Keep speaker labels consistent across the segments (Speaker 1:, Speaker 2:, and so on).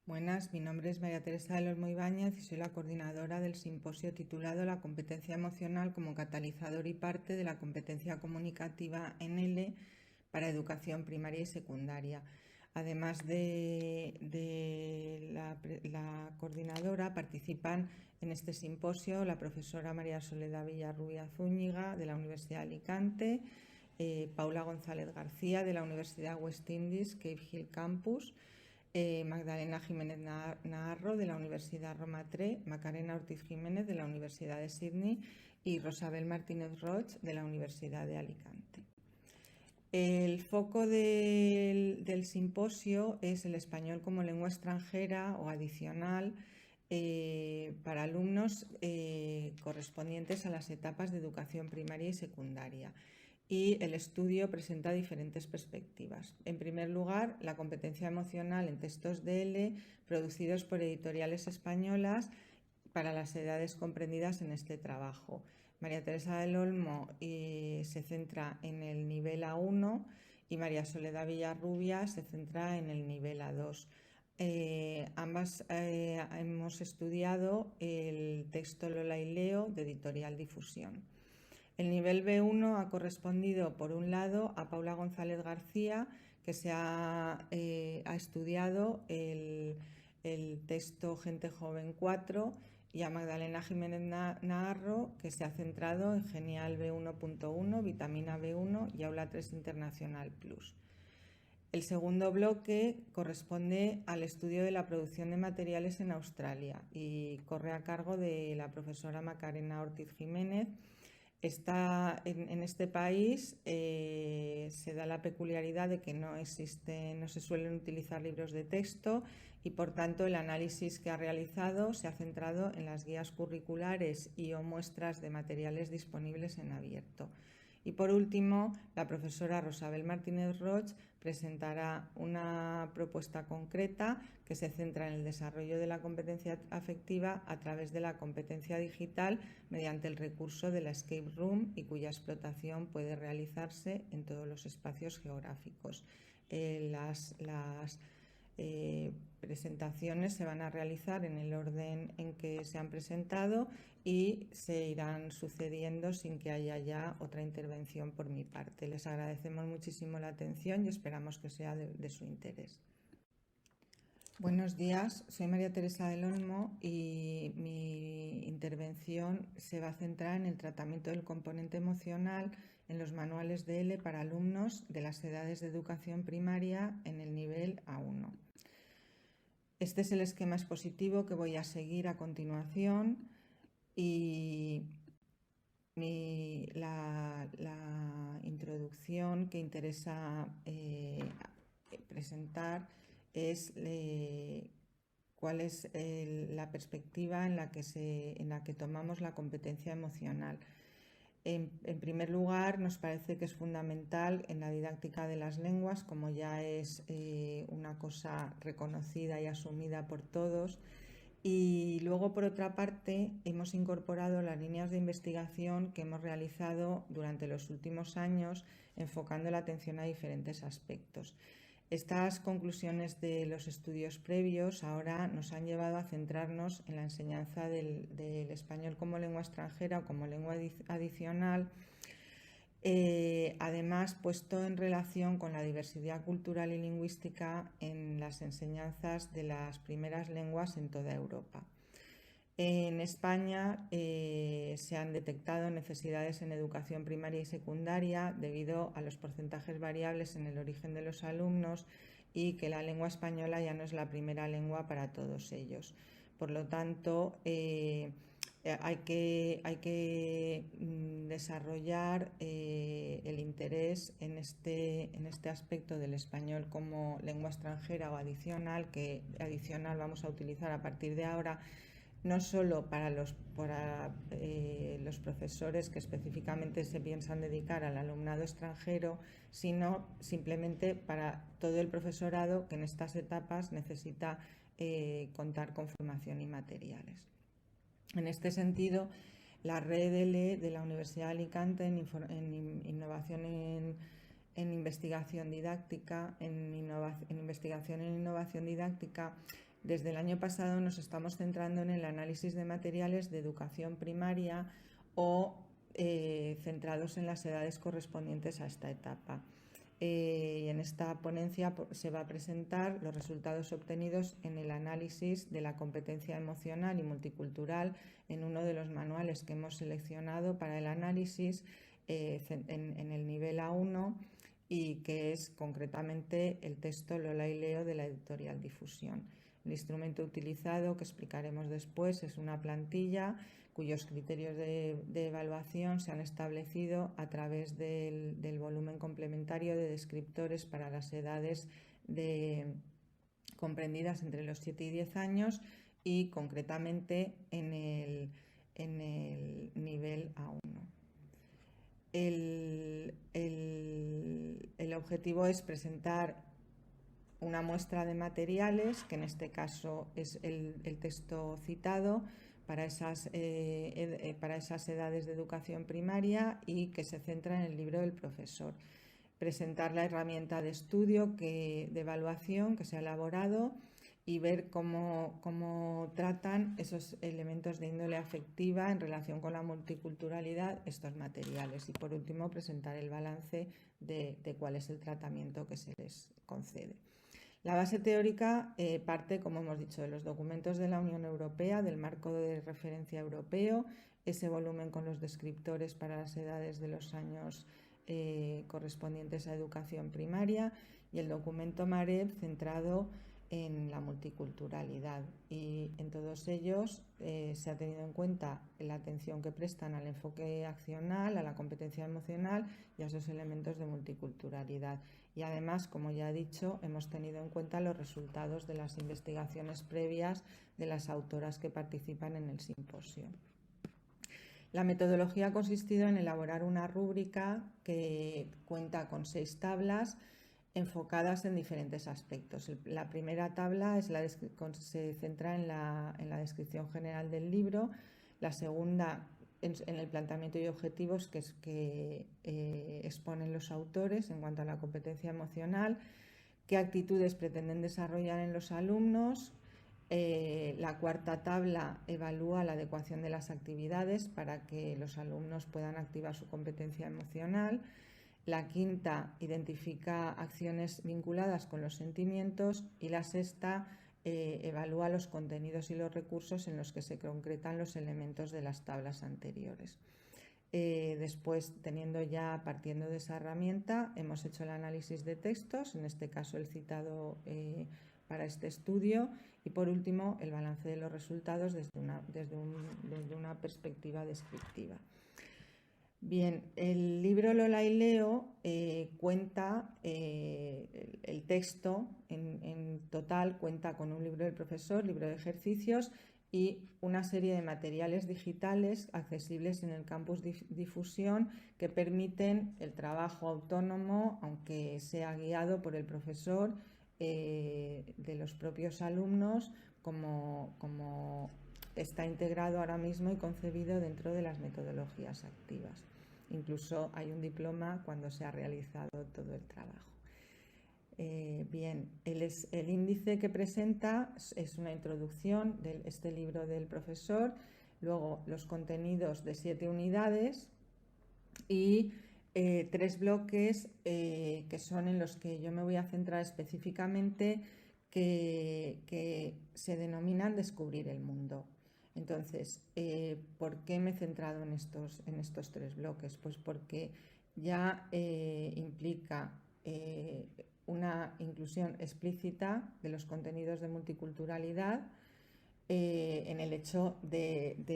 Speaker 1: Buenas, mi nombre es María Teresa del Olmo Ibáñez y soy la coordinadora del simposio titulado La competencia emocional como catalizador y parte de la competencia comunicativa en L para educación primaria y secundaria. Además de la coordinadora, participan en este simposio la profesora María Soledad Villarrubia Zúñiga de la Universidad de Alicante, Paula González García de la Universidad West Indies Cave Hill Campus, Magdalena Jiménez Naharro de la Universidad Roma III, Macarena Ortiz Jiménez de la Universidad de Sydney y Rosabel Martínez Roig de la Universidad de Alicante. El foco del simposio es el español como lengua extranjera o adicional para alumnos correspondientes a las etapas de educación primaria y secundaria. Y el estudio presenta diferentes perspectivas. En primer lugar, la competencia emocional en textos de L producidos por editoriales españolas para las edades comprendidas en este trabajo. María Teresa del Olmo se centra en el nivel A1 y María Soledad Villarrubia se centra en el nivel A2. Ambas hemos estudiado el texto Lola y Leo de Editorial Difusión. El nivel B1 ha correspondido, por un lado, a Paula González García, que se ha estudiado el texto Gente Joven 4, y a Magdalena Jiménez Naharro, que se ha centrado en Genial B1.1, Vitamina B1 y Aula 3 Internacional Plus. El segundo bloque corresponde al estudio de la producción de materiales en Australia y corre a cargo de la profesora Macarena Ortiz Jiménez. En este país se da la peculiaridad de que no se suelen utilizar libros de texto y por tanto el análisis que ha realizado se ha centrado en las guías curriculares y o muestras de materiales disponibles en abierto. Y por último, la profesora Rosabel Martínez Roig presentará una propuesta concreta que se centra en el desarrollo de la competencia afectiva a través de la competencia digital mediante el recurso de la escape room y cuya explotación puede realizarse en todos los espacios geográficos. Las presentaciones se van a realizar en el orden en que se han presentado y se irán sucediendo sin que haya ya otra intervención por mi parte. Les agradecemos muchísimo la atención y esperamos que sea de su interés. Buenos días, soy María Teresa del Olmo y mi intervención se va a centrar en el tratamiento del componente emocional en los manuales de L para alumnos de las edades de educación primaria en el nivel A1. Este es el esquema expositivo que voy a seguir a continuación y la introducción que interesa presentar es cuál es la perspectiva en la que tomamos la competencia emocional. En primer lugar, nos parece que es fundamental en la didáctica de las lenguas, como ya es una cosa reconocida y asumida por todos. Y luego, por otra parte, hemos incorporado las líneas de investigación que hemos realizado durante los últimos años, enfocando la atención a diferentes aspectos. Estas conclusiones de los estudios previos ahora nos han llevado a centrarnos en la enseñanza del español como lengua extranjera o como lengua adicional, además puesto en relación con la diversidad cultural y lingüística en las enseñanzas de las primeras lenguas en toda Europa. En España se han detectado necesidades en educación primaria y secundaria debido a los porcentajes variables en el origen de los alumnos y que la lengua española ya no es la primera lengua para todos ellos. Por lo tanto, hay que desarrollar el interés en este aspecto del español como lengua extranjera o adicional, que adicional vamos a utilizar a partir de ahora, no solo para los profesores que específicamente se piensan dedicar al alumnado extranjero, sino simplemente para todo el profesorado que en estas etapas necesita contar con formación y materiales. En este sentido, la red L de la Universidad de Alicante en innovación en investigación didáctica, en investigación en innovación didáctica, Desde el año pasado nos estamos centrando en el análisis de materiales de educación primaria o centrados en las edades correspondientes a esta etapa. Y en esta ponencia se va a presentar los resultados obtenidos en el análisis de la competencia emocional y multicultural en uno de los manuales que hemos seleccionado para el análisis en el nivel A1 y que es concretamente el texto Lola y Leo de la editorial Difusión. El instrumento utilizado, que explicaremos después, es una plantilla cuyos criterios de evaluación se han establecido a través del volumen complementario de descriptores para las edades comprendidas entre los 7 y 10 años y concretamente en el nivel A1. El objetivo es presentar una muestra de materiales, que en este caso es el texto citado, para esas edades de educación primaria y que se centra en el libro del profesor. Presentar la herramienta de estudio, de evaluación que se ha elaborado y ver cómo tratan esos elementos de índole afectiva en relación con la multiculturalidad estos materiales. Y por último, presentar el balance de cuál es el tratamiento que se les concede. La base teórica parte, como hemos dicho, de los documentos de la Unión Europea, del marco de referencia europeo, ese volumen con los descriptores para las edades de los años correspondientes a educación primaria y el documento MAREB centrado en la multiculturalidad. Y en todos ellos se ha tenido en cuenta la atención que prestan al enfoque accional, a la competencia emocional y a esos elementos de multiculturalidad. Y además, como ya he dicho, hemos tenido en cuenta los resultados de las investigaciones previas de las autoras que participan en el simposio. La metodología ha consistido en elaborar una rúbrica que cuenta con 6 tablas enfocadas en diferentes aspectos. La primera tabla se centra en la descripción general del libro, la segunda en el planteamiento y objetivos que exponen los autores en cuanto a la competencia emocional, qué actitudes pretenden desarrollar en los alumnos. La cuarta tabla evalúa la adecuación de las actividades para que los alumnos puedan activar su competencia emocional. La quinta identifica acciones vinculadas con los sentimientos y la sexta evalúa los contenidos y los recursos en los que se concretan los elementos de las tablas anteriores. Después, partiendo de esa herramienta, hemos hecho el análisis de textos, en este caso el citado para este estudio, y por último el balance de los resultados desde una perspectiva descriptiva. Bien, el libro Lola y Leo cuenta, el texto en total cuenta con un libro del profesor, libro de ejercicios y una serie de materiales digitales accesibles en el campus Difusión que permiten el trabajo autónomo, aunque sea guiado por el profesor, de los propios alumnos, como está integrado ahora mismo y concebido dentro de las metodologías activas. Incluso hay un diploma cuando se ha realizado todo el trabajo. Bien, el índice que presenta es una introducción de este libro del profesor, luego los contenidos de 7 unidades y 3 bloques que son en los que yo me voy a centrar específicamente, que se denominan Descubrir el mundo. Entonces, ¿por qué me he centrado en estos 3 bloques? Pues porque ya implica una inclusión explícita de los contenidos de multiculturalidad en el hecho de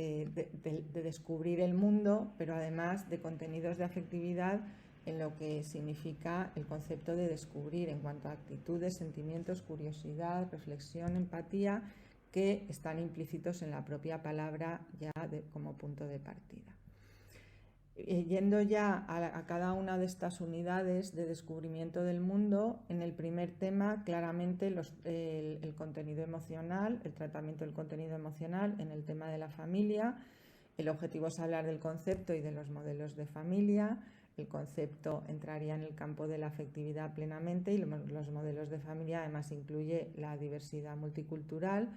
Speaker 1: descubrir el mundo, pero además de contenidos de afectividad en lo que significa el concepto de descubrir en cuanto a actitudes, sentimientos, curiosidad, reflexión, empatía, que están implícitos en la propia palabra ya como punto de partida. Yendo ya a cada una de estas unidades de descubrimiento del mundo, en el primer tema claramente el contenido emocional, el tratamiento del contenido emocional en el tema de la familia. El objetivo es hablar del concepto y de los modelos de familia, el concepto entraría en el campo de la afectividad plenamente y los modelos de familia además incluye la diversidad multicultural,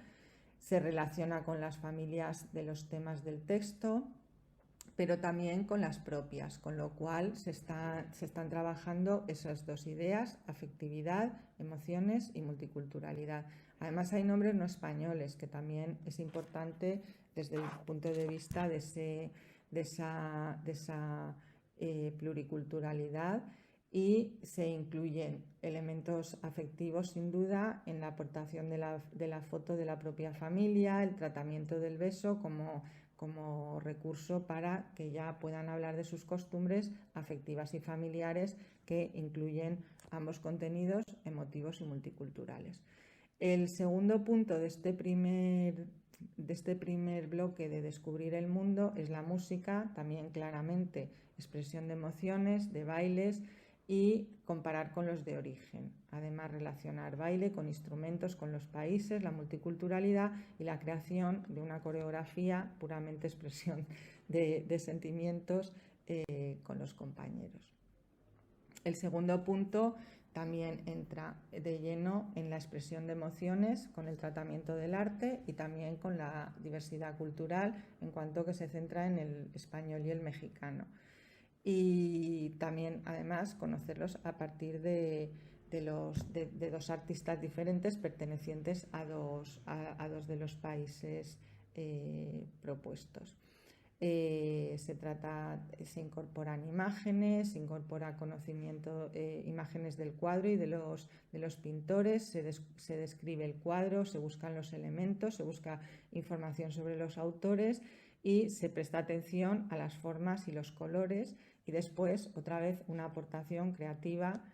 Speaker 1: se relaciona con las familias de los temas del texto, pero también con las propias, con lo cual se están trabajando esas dos ideas, afectividad, emociones y multiculturalidad. Además hay nombres no españoles, que también es importante desde el punto de vista de esa pluriculturalidad, y se incluyen elementos afectivos sin duda en la aportación de la foto de la propia familia, el tratamiento del beso como recurso para que ya puedan hablar de sus costumbres afectivas y familiares, que incluyen ambos contenidos emotivos y multiculturales. El segundo punto de este primer bloque de descubrir el mundo es la música, también claramente expresión de emociones, de bailes, y comparar con los de origen. Además, relacionar baile con instrumentos, con los países, la multiculturalidad y la creación de una coreografía puramente expresión de sentimientos con los compañeros. El segundo punto también entra de lleno en la expresión de emociones con el tratamiento del arte y también con la diversidad cultural, en cuanto que se centra en el español y el mexicano. Y también, además, conocerlos a partir de dos artistas diferentes pertenecientes a dos de los países propuestos. Se incorporan imágenes, se incorpora conocimiento, imágenes del cuadro y de los pintores, se describe el cuadro, se buscan los elementos, se busca información sobre los autores y se presta atención a las formas y los colores, y después otra vez una aportación creativa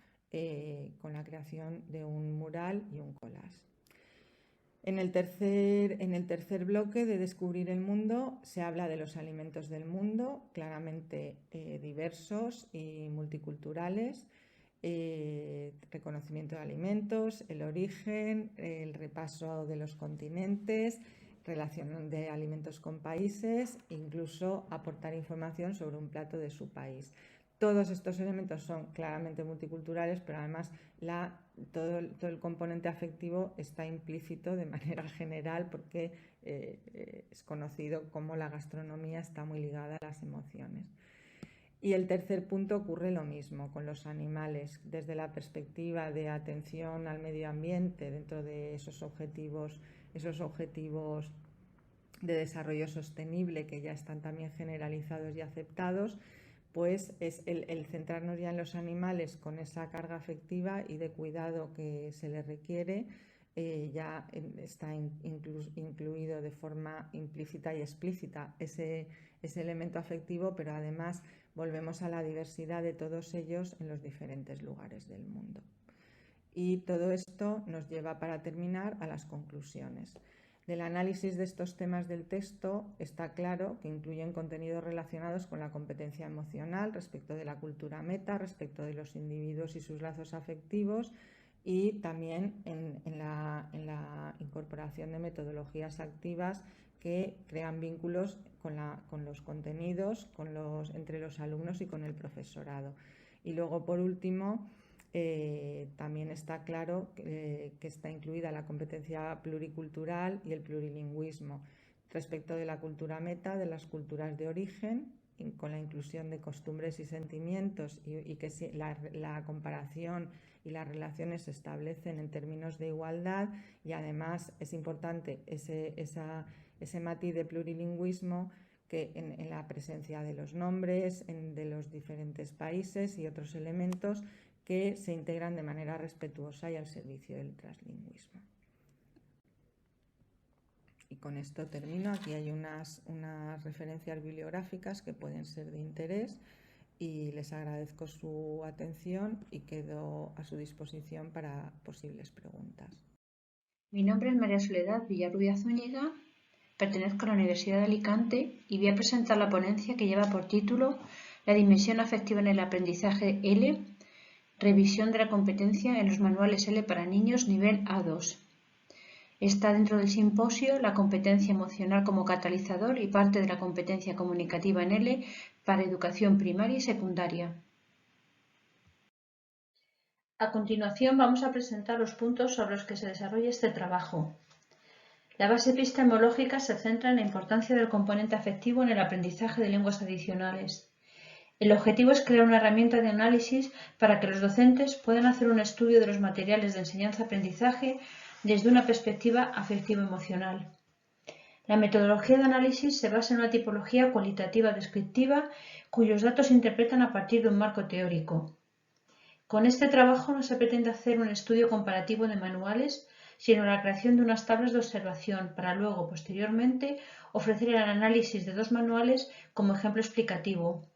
Speaker 1: con la creación de un mural y un collage. En el tercer bloque de Descubrir el mundo se habla de los alimentos del mundo, claramente diversos y multiculturales, reconocimiento de alimentos, el origen, el repaso de los continentes, relación de alimentos con países, incluso aportar información sobre un plato de su país. Todos estos elementos son claramente multiculturales, pero además todo el componente afectivo está implícito de manera general, porque es conocido como la gastronomía está muy ligada a las emociones. Y el tercer punto ocurre lo mismo con los animales, desde la perspectiva de atención al medio ambiente dentro de esos objetivos de desarrollo sostenible que ya están también generalizados y aceptados, pues es el centrarnos ya en los animales con esa carga afectiva y de cuidado que se les requiere. Ya está incluido de forma implícita y explícita ese elemento afectivo, pero además volvemos a la diversidad de todos ellos en los diferentes lugares del mundo. Y todo esto nos lleva, para terminar, a las conclusiones. Del análisis de estos temas del texto está claro que incluyen contenidos relacionados con la competencia emocional respecto de la cultura meta, respecto de los individuos y sus lazos afectivos, y también en la incorporación de metodologías activas que crean vínculos con los contenidos, entre los alumnos y con el profesorado. Y luego, por último, también está claro que está incluida la competencia pluricultural y el plurilingüismo respecto de la cultura meta, de las culturas de origen, con la inclusión de costumbres y sentimientos, y que la comparación y las relaciones se establecen en términos de igualdad, y además es importante ese matiz de plurilingüismo que en la presencia de los nombres de los diferentes países y otros elementos que se integran de manera respetuosa y al servicio del translingüismo. Y con esto termino. Aquí hay unas referencias bibliográficas que pueden ser de interés, y les agradezco su atención y quedo a su disposición para posibles preguntas.
Speaker 2: Mi nombre es María Soledad Villarrubia Zúñiga, pertenezco a la Universidad de Alicante y voy a presentar la ponencia que lleva por título La dimensión afectiva en el aprendizaje L, revisión de la competencia en los manuales L para niños nivel A2. Está dentro del simposio la competencia emocional como catalizador y parte de la competencia comunicativa en L para educación primaria y secundaria. A continuación vamos a presentar los puntos sobre los que se desarrolla este trabajo. La base epistemológica se centra en la importancia del componente afectivo en el aprendizaje de lenguas adicionales. El objetivo es crear una herramienta de análisis para que los docentes puedan hacer un estudio de los materiales de enseñanza-aprendizaje desde una perspectiva afectivo-emocional. La metodología de análisis se basa en una tipología cualitativa descriptiva cuyos datos se interpretan a partir de un marco teórico. Con este trabajo no se pretende hacer un estudio comparativo de manuales, sino la creación de unas tablas de observación para luego, posteriormente, ofrecer el análisis de dos manuales como ejemplo explicativo.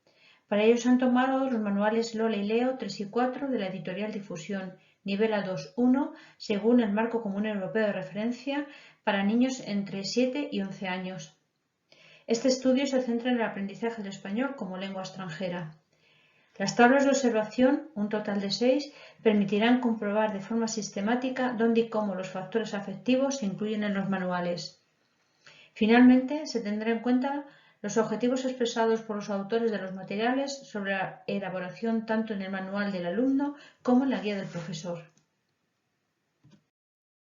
Speaker 2: Para ello se han tomado los manuales Lola y Leo 3 y 4 de la editorial Difusión, nivel A2-1, según el Marco Común Europeo de Referencia para niños entre 7 y 11 años. Este estudio se centra en el aprendizaje del español como lengua extranjera. Las tablas de observación, un total de 6, permitirán comprobar de forma sistemática dónde y cómo los factores afectivos se incluyen en los manuales. Finalmente, se tendrá en cuenta los objetivos expresados por los autores de los materiales sobre la elaboración tanto en el manual del alumno como en la guía del profesor.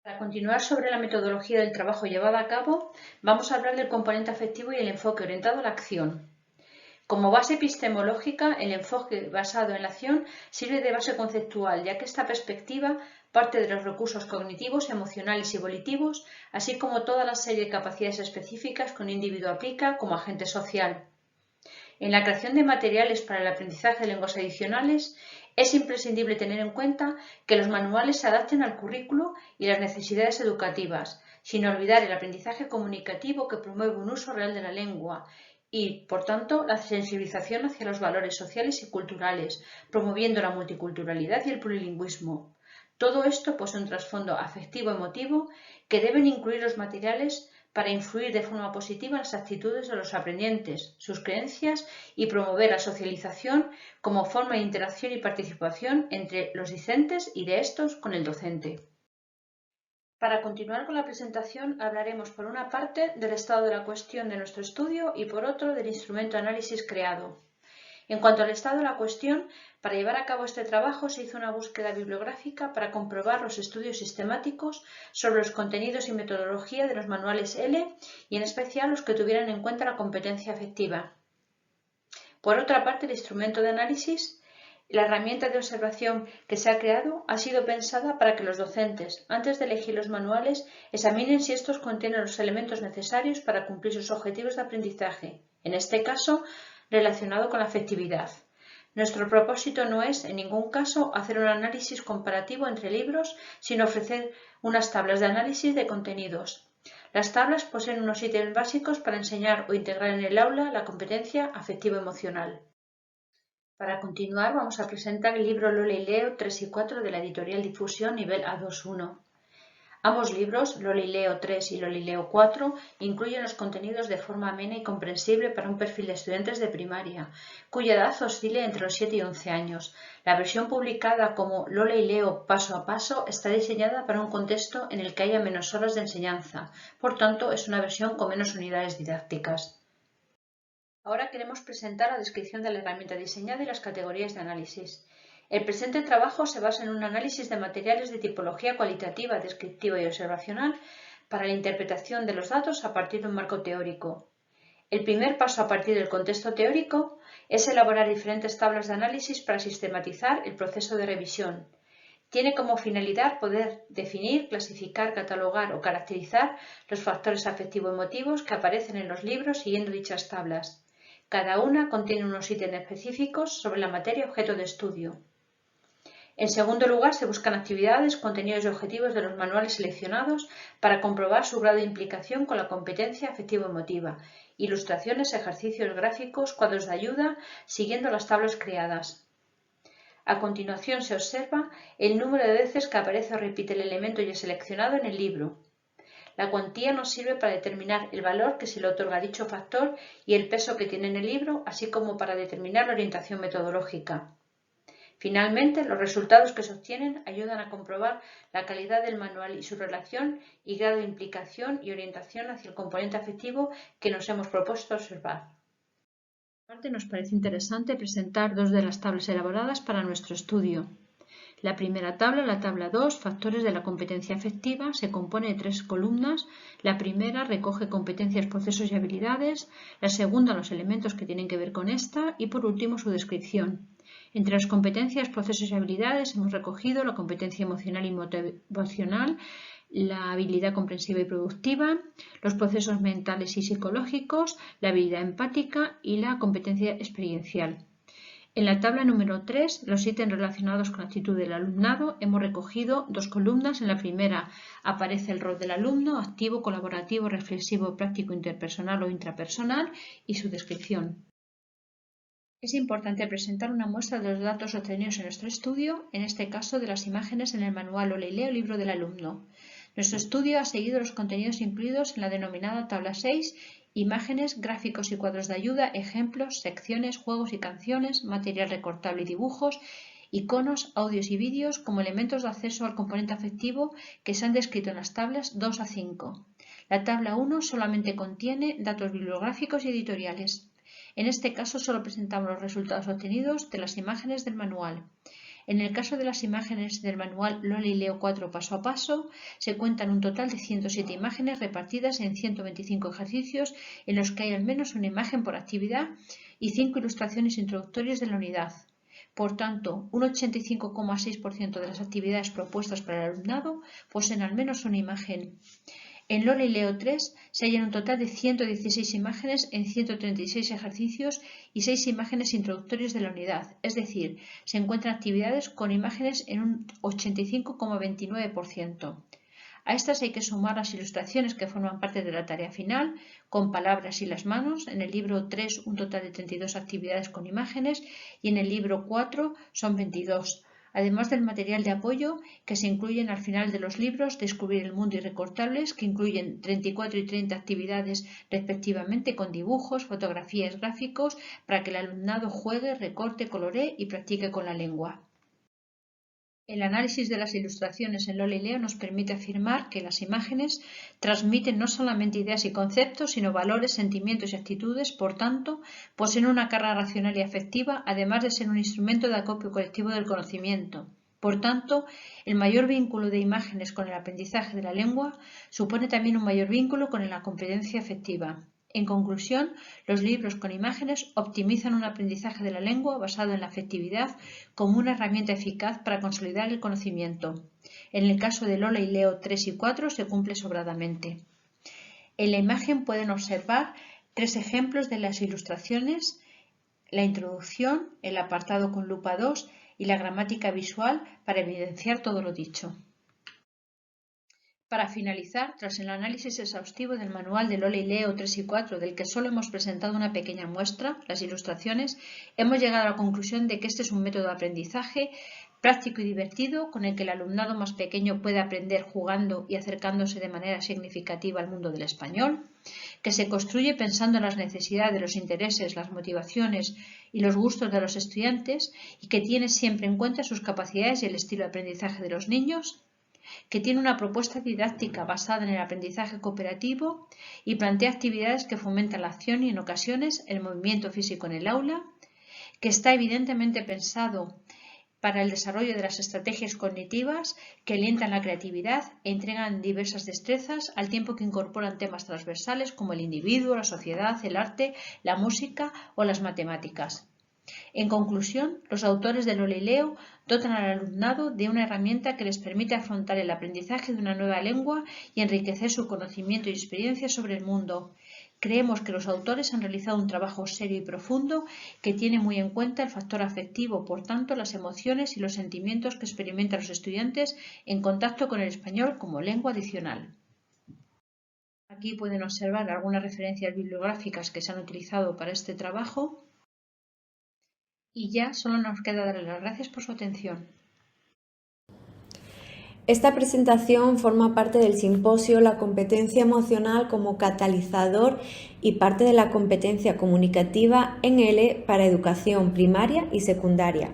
Speaker 2: Para continuar sobre la metodología del trabajo llevado a cabo, vamos a hablar del componente afectivo y el enfoque orientado a la acción. Como base epistemológica, el enfoque basado en la acción sirve de base conceptual, ya que esta perspectiva parte de los recursos cognitivos, emocionales y volitivos, así como toda la serie de capacidades específicas que un individuo aplica como agente social. En la creación de materiales para el aprendizaje de lenguas adicionales, es imprescindible tener en cuenta que los manuales se adapten al currículo y las necesidades educativas, sin olvidar el aprendizaje comunicativo que promueve un uso real de la lengua y, por tanto, la sensibilización hacia los valores sociales y culturales, promoviendo la multiculturalidad y el plurilingüismo. Todo esto posee un trasfondo afectivo-emotivo que deben incluir los materiales para influir de forma positiva en las actitudes de los aprendientes, sus creencias y promover la socialización como forma de interacción y participación entre los discentes y de estos con el docente. Para continuar con la presentación, hablaremos por una parte del estado de la cuestión de nuestro estudio y por otro del instrumento de análisis creado. En cuanto al estado de la cuestión, para llevar a cabo este trabajo se hizo una búsqueda bibliográfica para comprobar los estudios sistemáticos sobre los contenidos y metodología de los manuales L y en especial los que tuvieran en cuenta la competencia afectiva. Por otra parte, el instrumento de análisis, la herramienta de observación que se ha creado ha sido pensada para que los docentes, antes de elegir los manuales, examinen si estos contienen los elementos necesarios para cumplir sus objetivos de aprendizaje, en este caso, relacionado con la afectividad. Nuestro propósito no es, en ningún caso, hacer un análisis comparativo entre libros, sino ofrecer unas tablas de análisis de contenidos. Las tablas poseen unos ítems básicos para enseñar o integrar en el aula la competencia afectivo-emocional. Para continuar, vamos a presentar el libro Lola y Leo 3 y 4 de la editorial Difusión, nivel A2-1. Ambos libros, Lola y Leo 3 y Lola y Leo 4, incluyen los contenidos de forma amena y comprensible para un perfil de estudiantes de primaria, cuya edad oscila entre los 7 y 11 años. La versión publicada como Lola y Leo paso a paso está diseñada para un contexto en el que haya menos horas de enseñanza, por tanto es una versión con menos unidades didácticas. Ahora queremos presentar la descripción de la herramienta diseñada y las categorías de análisis. El presente trabajo se basa en un análisis de materiales de tipología cualitativa, descriptiva y observacional para la interpretación de los datos a partir de un marco teórico. El primer paso a partir del contexto teórico es elaborar diferentes tablas de análisis para sistematizar el proceso de revisión. Tiene como finalidad poder definir, clasificar, catalogar o caracterizar los factores afectivo-emotivos que aparecen en los libros siguiendo dichas tablas. Cada una contiene unos ítems específicos sobre la materia objeto de estudio. En segundo lugar, se buscan actividades, contenidos y objetivos de los manuales seleccionados para comprobar su grado de implicación con la competencia afectivo-emotiva, ilustraciones, ejercicios gráficos, cuadros de ayuda, siguiendo las tablas creadas. A continuación se observa el número de veces que aparece o repite el elemento ya seleccionado en el libro. La cuantía nos sirve para determinar el valor que se le otorga a dicho factor y el peso que tiene en el libro, así como para determinar la orientación metodológica. Finalmente, los resultados que se obtienen ayudan a comprobar la calidad del manual y su relación y grado de implicación y orientación hacia el componente afectivo que nos hemos propuesto observar. Por otra parte, nos parece interesante presentar dos de las tablas elaboradas para nuestro estudio. La primera tabla, la tabla 2, factores de la competencia afectiva, se compone de 3 columnas. La primera recoge competencias, procesos y habilidades, la segunda los elementos que tienen que ver con esta y por último su descripción. Entre las competencias, procesos y habilidades hemos recogido la competencia emocional y motivacional, la habilidad comprensiva y productiva, los procesos mentales y psicológicos, la habilidad empática y la competencia experiencial. En la tabla número 3, los ítems relacionados con la actitud del alumnado, hemos recogido 2 columnas. En la primera aparece el rol del alumno, activo, colaborativo, reflexivo, práctico, interpersonal o intrapersonal y su descripción. Es importante presentar una muestra de los datos obtenidos en nuestro estudio, en este caso de las imágenes en el manual Hola y Leo, libro del alumno. Nuestro estudio ha seguido los contenidos incluidos en la denominada tabla 6, imágenes, gráficos y cuadros de ayuda, ejemplos, secciones, juegos y canciones, material recortable y dibujos, iconos, audios y vídeos como elementos de acceso al componente afectivo que se han descrito en las tablas 2 a 5. La tabla 1 solamente contiene datos bibliográficos y editoriales. En este caso solo presentamos los resultados obtenidos de las imágenes del manual. En el caso de las imágenes del manual Lola y Leo 4 paso a paso, se cuentan un total de 107 imágenes repartidas en 125 ejercicios en los que hay al menos una imagen por actividad y 5 ilustraciones introductorias de la unidad. Por tanto, un 85,6% de las actividades propuestas para el alumnado poseen al menos una imagen. En Lola y Leo 3 se hallan un total de 116 imágenes en 136 ejercicios y 6 imágenes introductorias de la unidad, es decir, se encuentran actividades con imágenes en un 85,29%. A estas hay que sumar las ilustraciones que forman parte de la tarea final, con palabras y las manos. En el libro 3 un total de 32 actividades con imágenes y en el libro 4 son 22. Además del material de apoyo que se incluyen al final de los libros Descubrir el mundo y Recortables, que incluyen 34 y 30 actividades respectivamente con dibujos, fotografías, gráficos, para que el alumnado juegue, recorte, coloree y practique con la lengua. El análisis de las ilustraciones en Lola y Leo nos permite afirmar que las imágenes transmiten no solamente ideas y conceptos, sino valores, sentimientos y actitudes, por tanto, poseen una carga racional y afectiva, además de ser un instrumento de acopio colectivo del conocimiento. Por tanto, el mayor vínculo de imágenes con el aprendizaje de la lengua supone también un mayor vínculo con la competencia afectiva. En conclusión, los libros con imágenes optimizan un aprendizaje de la lengua basado en la afectividad como una herramienta eficaz para consolidar el conocimiento. En el caso de Lola y Leo 3 y 4 se cumple sobradamente. En la imagen pueden observar 3 ejemplos de las ilustraciones, la introducción, el apartado con lupa 2 y la gramática visual para evidenciar todo lo dicho. Para finalizar, tras el análisis exhaustivo del manual de Lola y Leo 3 y 4, del que solo hemos presentado una pequeña muestra, las ilustraciones, hemos llegado a la conclusión de que este es un método de aprendizaje práctico y divertido con el que el alumnado más pequeño puede aprender jugando y acercándose de manera significativa al mundo del español, que se construye pensando en las necesidades, los intereses, las motivaciones y los gustos de los estudiantes y que tiene siempre en cuenta sus capacidades y el estilo de aprendizaje de los niños, que tiene una propuesta didáctica basada en el aprendizaje cooperativo y plantea actividades que fomentan la acción y en ocasiones el movimiento físico en el aula, que está evidentemente pensado para el desarrollo de las estrategias cognitivas que alientan la creatividad e entregan diversas destrezas al tiempo que incorporan temas transversales como el individuo, la sociedad, el arte, la música o las matemáticas. En conclusión, los autores de Lola y Leo dotan al alumnado de una herramienta que les permite afrontar el aprendizaje de una nueva lengua y enriquecer su conocimiento y experiencia sobre el mundo. Creemos que los autores han realizado un trabajo serio y profundo que tiene muy en cuenta el factor afectivo, por tanto, las emociones y los sentimientos que experimentan los estudiantes en contacto con el español como lengua adicional. Aquí pueden observar algunas referencias bibliográficas que se han utilizado para este trabajo. Y ya solo nos queda darles las gracias por su atención.
Speaker 3: Esta presentación forma parte del simposio La competencia emocional como catalizador y parte de la competencia comunicativa en L para educación primaria y secundaria.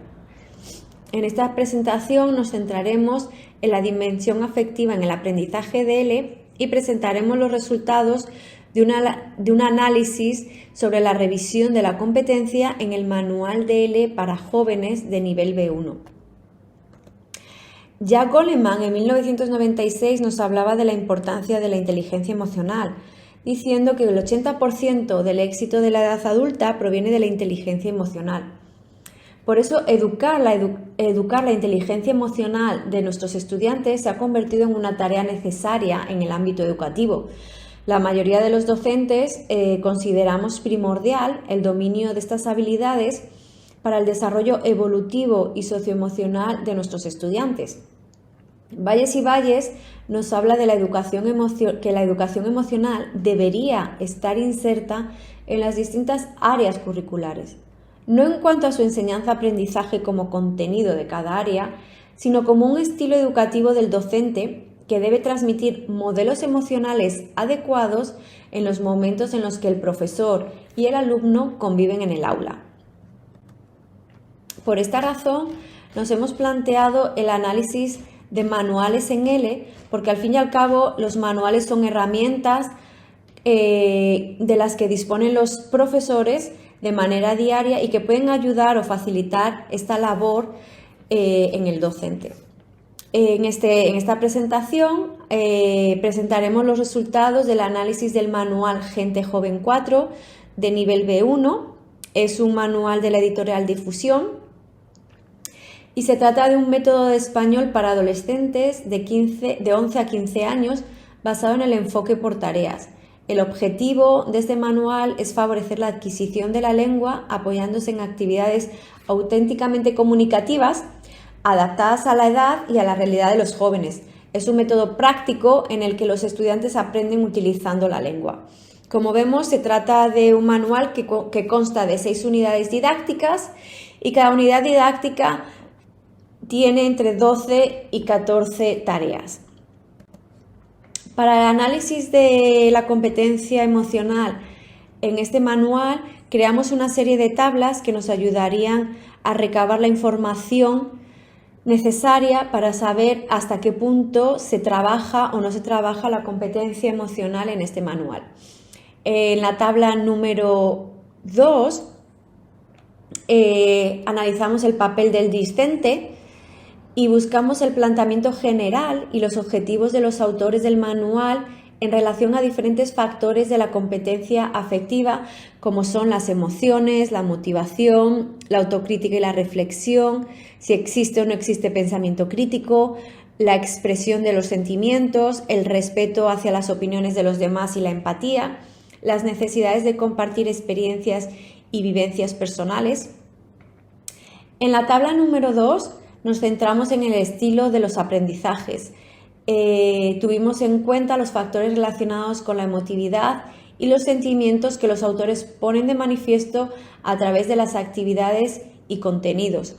Speaker 3: En esta presentación nos centraremos en la dimensión afectiva en el aprendizaje de L y presentaremos los resultados de un análisis sobre la revisión de la competencia en el manual de L para jóvenes de nivel B1. Ya Goleman en 1996 nos hablaba de la importancia de la inteligencia emocional, diciendo que el 80% del éxito de la edad adulta proviene de la inteligencia emocional. Por eso, educar la inteligencia emocional de nuestros estudiantes se ha convertido en una tarea necesaria en el ámbito educativo. La mayoría de los docentes consideramos primordial el dominio de estas habilidades para el desarrollo evolutivo y socioemocional de nuestros estudiantes. Valles y Valles nos habla de que la educación emocional debería estar inserta en las distintas áreas curriculares, no en cuanto a su enseñanza-aprendizaje como contenido de cada área, sino como un estilo educativo del docente que debe transmitir modelos emocionales adecuados en los momentos en los que el profesor y el alumno conviven en el aula. Por esta razón, nos hemos planteado el análisis de manuales en L, porque al fin y al cabo los manuales son herramientas de las que disponen los profesores de manera diaria y que pueden ayudar o facilitar esta labor en el docente. En esta presentación presentaremos los resultados del análisis del manual Gente Joven 4 de nivel B1. Es un manual de la editorial Difusión y se trata de un método de español para adolescentes de 11 a 15 años basado en el enfoque por tareas. El objetivo de este manual es favorecer la adquisición de la lengua apoyándose en actividades auténticamente comunicativas adaptadas a la edad y a la realidad de los jóvenes. Es un método práctico en el que los estudiantes aprenden utilizando la lengua. Como vemos, se trata de un manual que consta de 6 unidades didácticas y cada unidad didáctica tiene entre 12 y 14 tareas. Para el análisis de la competencia emocional en este manual, creamos una serie de tablas que nos ayudarían a recabar la información necesaria para saber hasta qué punto se trabaja o no se trabaja la competencia emocional en este manual. En la tabla número 2 analizamos el papel del discente y buscamos el planteamiento general y los objetivos de los autores del manual en relación a diferentes factores de la competencia afectiva, como son las emociones, la motivación, la autocrítica y la reflexión, si existe o no existe pensamiento crítico, la expresión de los sentimientos, el respeto hacia las opiniones de los demás y la empatía, las necesidades de compartir experiencias y vivencias personales. En la tabla número 2 nos centramos en el estilo de los aprendizajes. Tuvimos en cuenta los factores relacionados con la emotividad y los sentimientos que los autores ponen de manifiesto a través de las actividades y contenidos.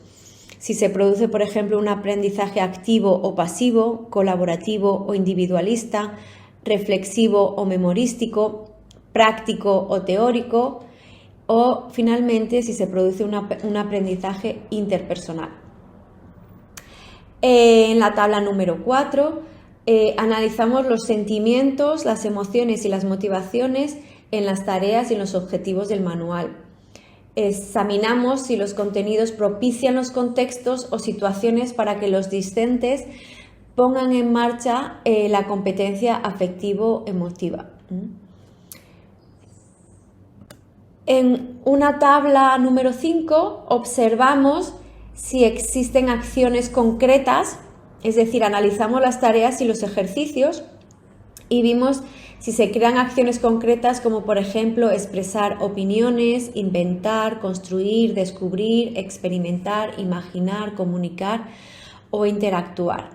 Speaker 3: Si se produce, por ejemplo, un aprendizaje activo o pasivo, colaborativo o individualista, reflexivo o memorístico, práctico o teórico, o finalmente si se produce un aprendizaje interpersonal. En la tabla número 4 analizamos los sentimientos, las emociones y las motivaciones en las tareas y en los objetivos del manual. Examinamos si los contenidos propician los contextos o situaciones para que los discentes pongan en marcha la competencia afectivo-emotiva. En una tabla número 5 observamos si existen acciones concretas, es decir, analizamos las tareas y los ejercicios y vimos si se crean acciones concretas como por ejemplo expresar opiniones, inventar, construir, descubrir, experimentar, imaginar, comunicar o interactuar.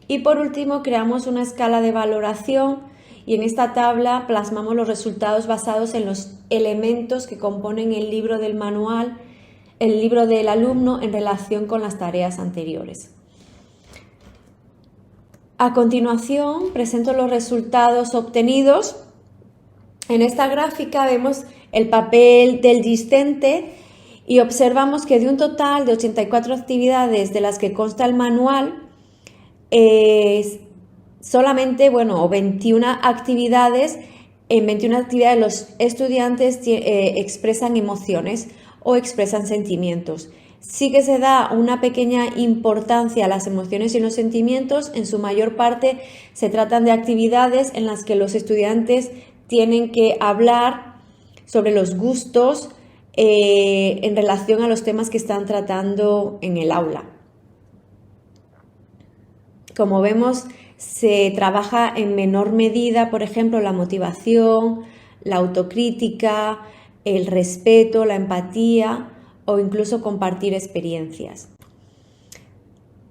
Speaker 3: Y por último creamos una escala de valoración y en esta tabla plasmamos los resultados basados en los elementos que componen el libro del manual, el libro del alumno en relación con las tareas anteriores. A continuación presento los resultados obtenidos. En esta gráfica vemos el papel del discente y observamos que de un total de 84 actividades de las que consta el manual, solamente 21 actividades, en 21 actividades los estudiantes expresan emociones o expresan sentimientos. sí que se da una pequeña importancia a las emociones y los sentimientos. En su mayor parte se tratan de actividades en las que los estudiantes tienen que hablar sobre los gustos en relación a los temas que están tratando en el aula. Como vemos, se trabaja en menor medida, por ejemplo, la motivación, la autocrítica, el respeto, la empatía o incluso compartir experiencias.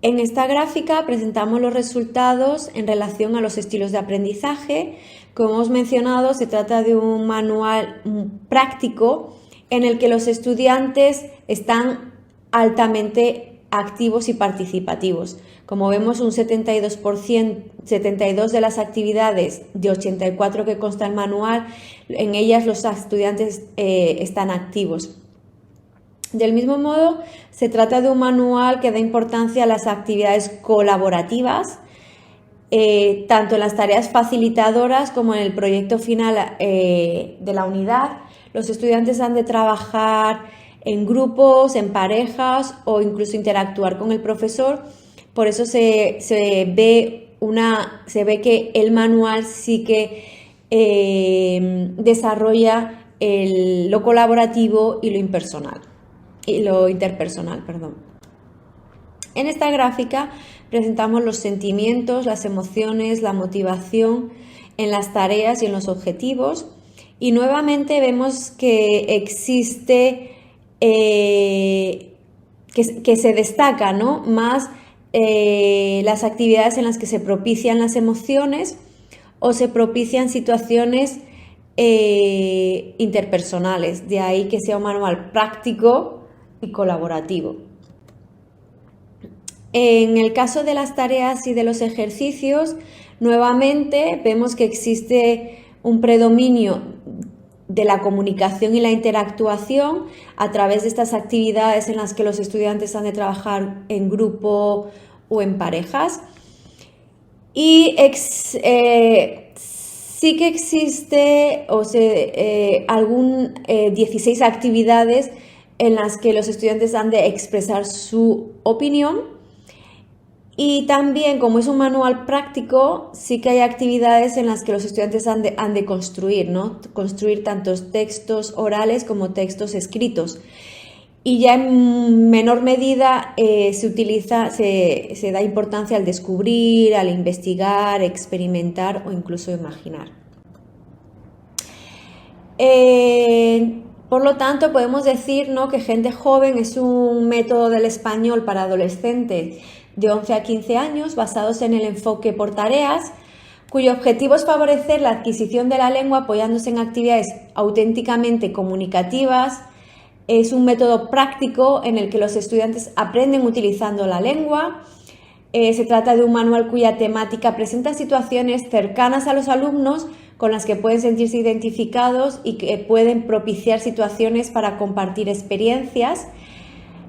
Speaker 3: En esta gráfica presentamos los resultados en relación a los estilos de aprendizaje. Como hemos mencionado, se trata de un manual práctico en el que los estudiantes están altamente activos y participativos. Como vemos, un 72% de las actividades de 84 que consta el manual, en ellas los estudiantes están activos. Del mismo modo, se trata de un manual que da importancia a las actividades colaborativas, tanto en las tareas facilitadoras como en el proyecto final de la unidad. Los estudiantes han de trabajar en grupos, en parejas o incluso interactuar con el profesor. Por eso se ve que el manual sí que desarrolla lo colaborativo y lo interpersonal. En esta gráfica presentamos los sentimientos, las emociones, la motivación en las tareas y en los objetivos, y nuevamente vemos que existe, que se destaca, ¿no?, más las actividades en las que se propician las emociones o se propician situaciones interpersonales, de ahí que sea un manual práctico y colaborativo. En el caso de las tareas y de los ejercicios, nuevamente vemos que existe un predominio de la comunicación y la interactuación a través de estas actividades en las que los estudiantes han de trabajar en grupo o en parejas. Y sí que existe 16 actividades en las que los estudiantes han de expresar su opinión. Y también, como es un manual práctico, sí que hay actividades en las que los estudiantes han de construir, ¿no? Construir tantos textos orales como textos escritos. Y ya en menor medida se da importancia al descubrir, al investigar, experimentar o incluso imaginar. Por lo tanto, podemos decir, ¿no?, que Gente Joven es un método del español para adolescentes de 11 a 15 años basados en el enfoque por tareas, cuyo objetivo es favorecer la adquisición de la lengua apoyándose en actividades auténticamente comunicativas. Es un método práctico en el que los estudiantes aprenden utilizando la lengua. Se trata de un manual cuya temática presenta situaciones cercanas a los alumnos con las que pueden sentirse identificados y que pueden propiciar situaciones para compartir experiencias.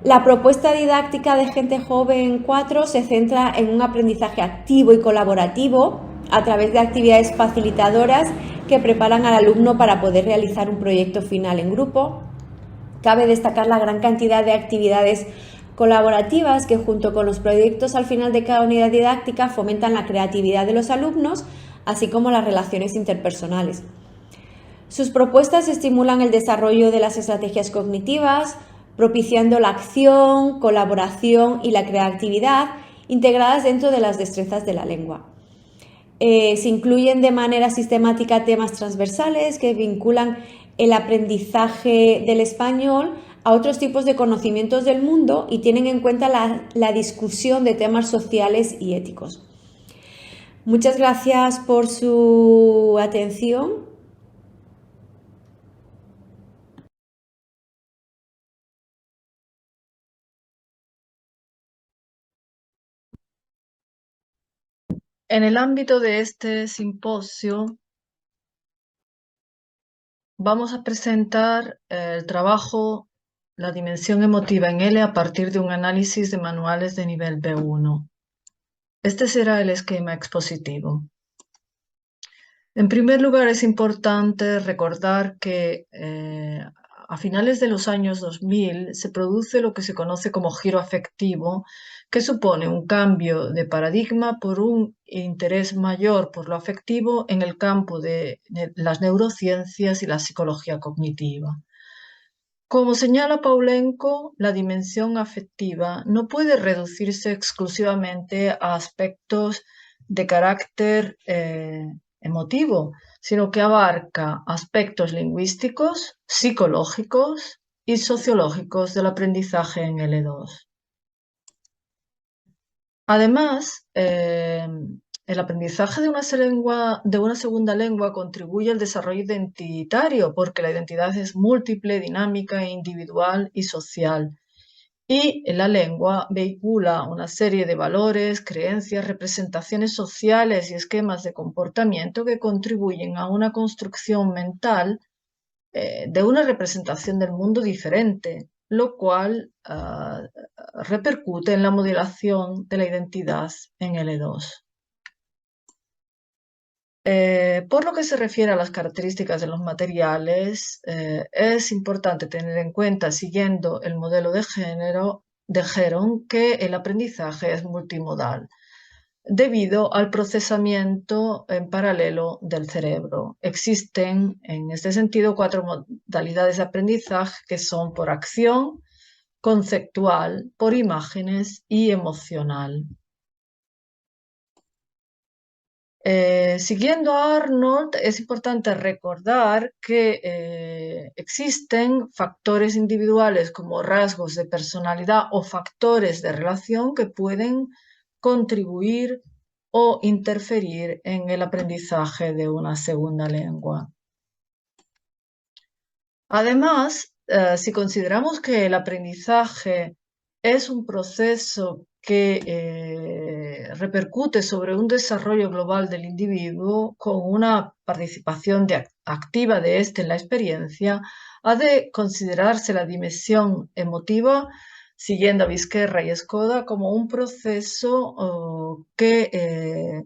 Speaker 3: La propuesta didáctica de Gente Joven 4 se centra en un aprendizaje activo y colaborativo a través de actividades facilitadoras que preparan al alumno para poder realizar un proyecto final en grupo. Cabe destacar la gran cantidad de actividades colaborativas que, junto con los proyectos al final de cada unidad didáctica, fomentan la creatividad de los alumnos, así como las relaciones interpersonales. Sus propuestas estimulan el desarrollo de las estrategias cognitivas, propiciando la acción, colaboración y la creatividad integradas dentro de las destrezas de la lengua. Se incluyen de manera sistemática temas transversales que vinculan el aprendizaje del español a otros tipos de conocimientos del mundo y tienen en cuenta la discusión de temas sociales y éticos. Muchas gracias por su atención.
Speaker 4: En el ámbito de este simposio vamos a presentar el trabajo La dimensión emotiva en L a partir de un análisis de manuales de nivel B1. Este será el esquema expositivo. En primer lugar, es importante recordar que a finales de los años 2000 se produce lo que se conoce como giro afectivo, que supone un cambio de paradigma por un interés mayor por lo afectivo en el campo de las neurociencias y la psicología cognitiva. Como señala Paulenko, la dimensión afectiva no puede reducirse exclusivamente a aspectos de carácter emotivo, sino que abarca aspectos lingüísticos, psicológicos y sociológicos del aprendizaje en L2. Además, el aprendizaje de una segunda lengua contribuye al desarrollo identitario porque la identidad es múltiple, dinámica, individual y social. Y la lengua vehicula una serie de valores, creencias, representaciones sociales y esquemas de comportamiento que contribuyen a una construcción mental de una representación del mundo diferente, lo cual repercute en la modelación de la identidad en L2. Por lo que se refiere a las características de los materiales, es importante tener en cuenta, siguiendo el modelo de Heron, que el aprendizaje es multimodal, debido al procesamiento en paralelo del cerebro. Existen, en este sentido, 4 modalidades de aprendizaje que son por acción, conceptual, por imágenes y emocional. Siguiendo a Arnold, es importante recordar que existen factores individuales como rasgos de personalidad o factores de relación que pueden contribuir o interferir en el aprendizaje de una segunda lengua. Además, si consideramos que el aprendizaje es un proceso que repercute sobre un desarrollo global del individuo con una participación activa de éste en la experiencia, ha de considerarse la dimensión emotiva, siguiendo a Vizquerra y Skoda, como un proceso que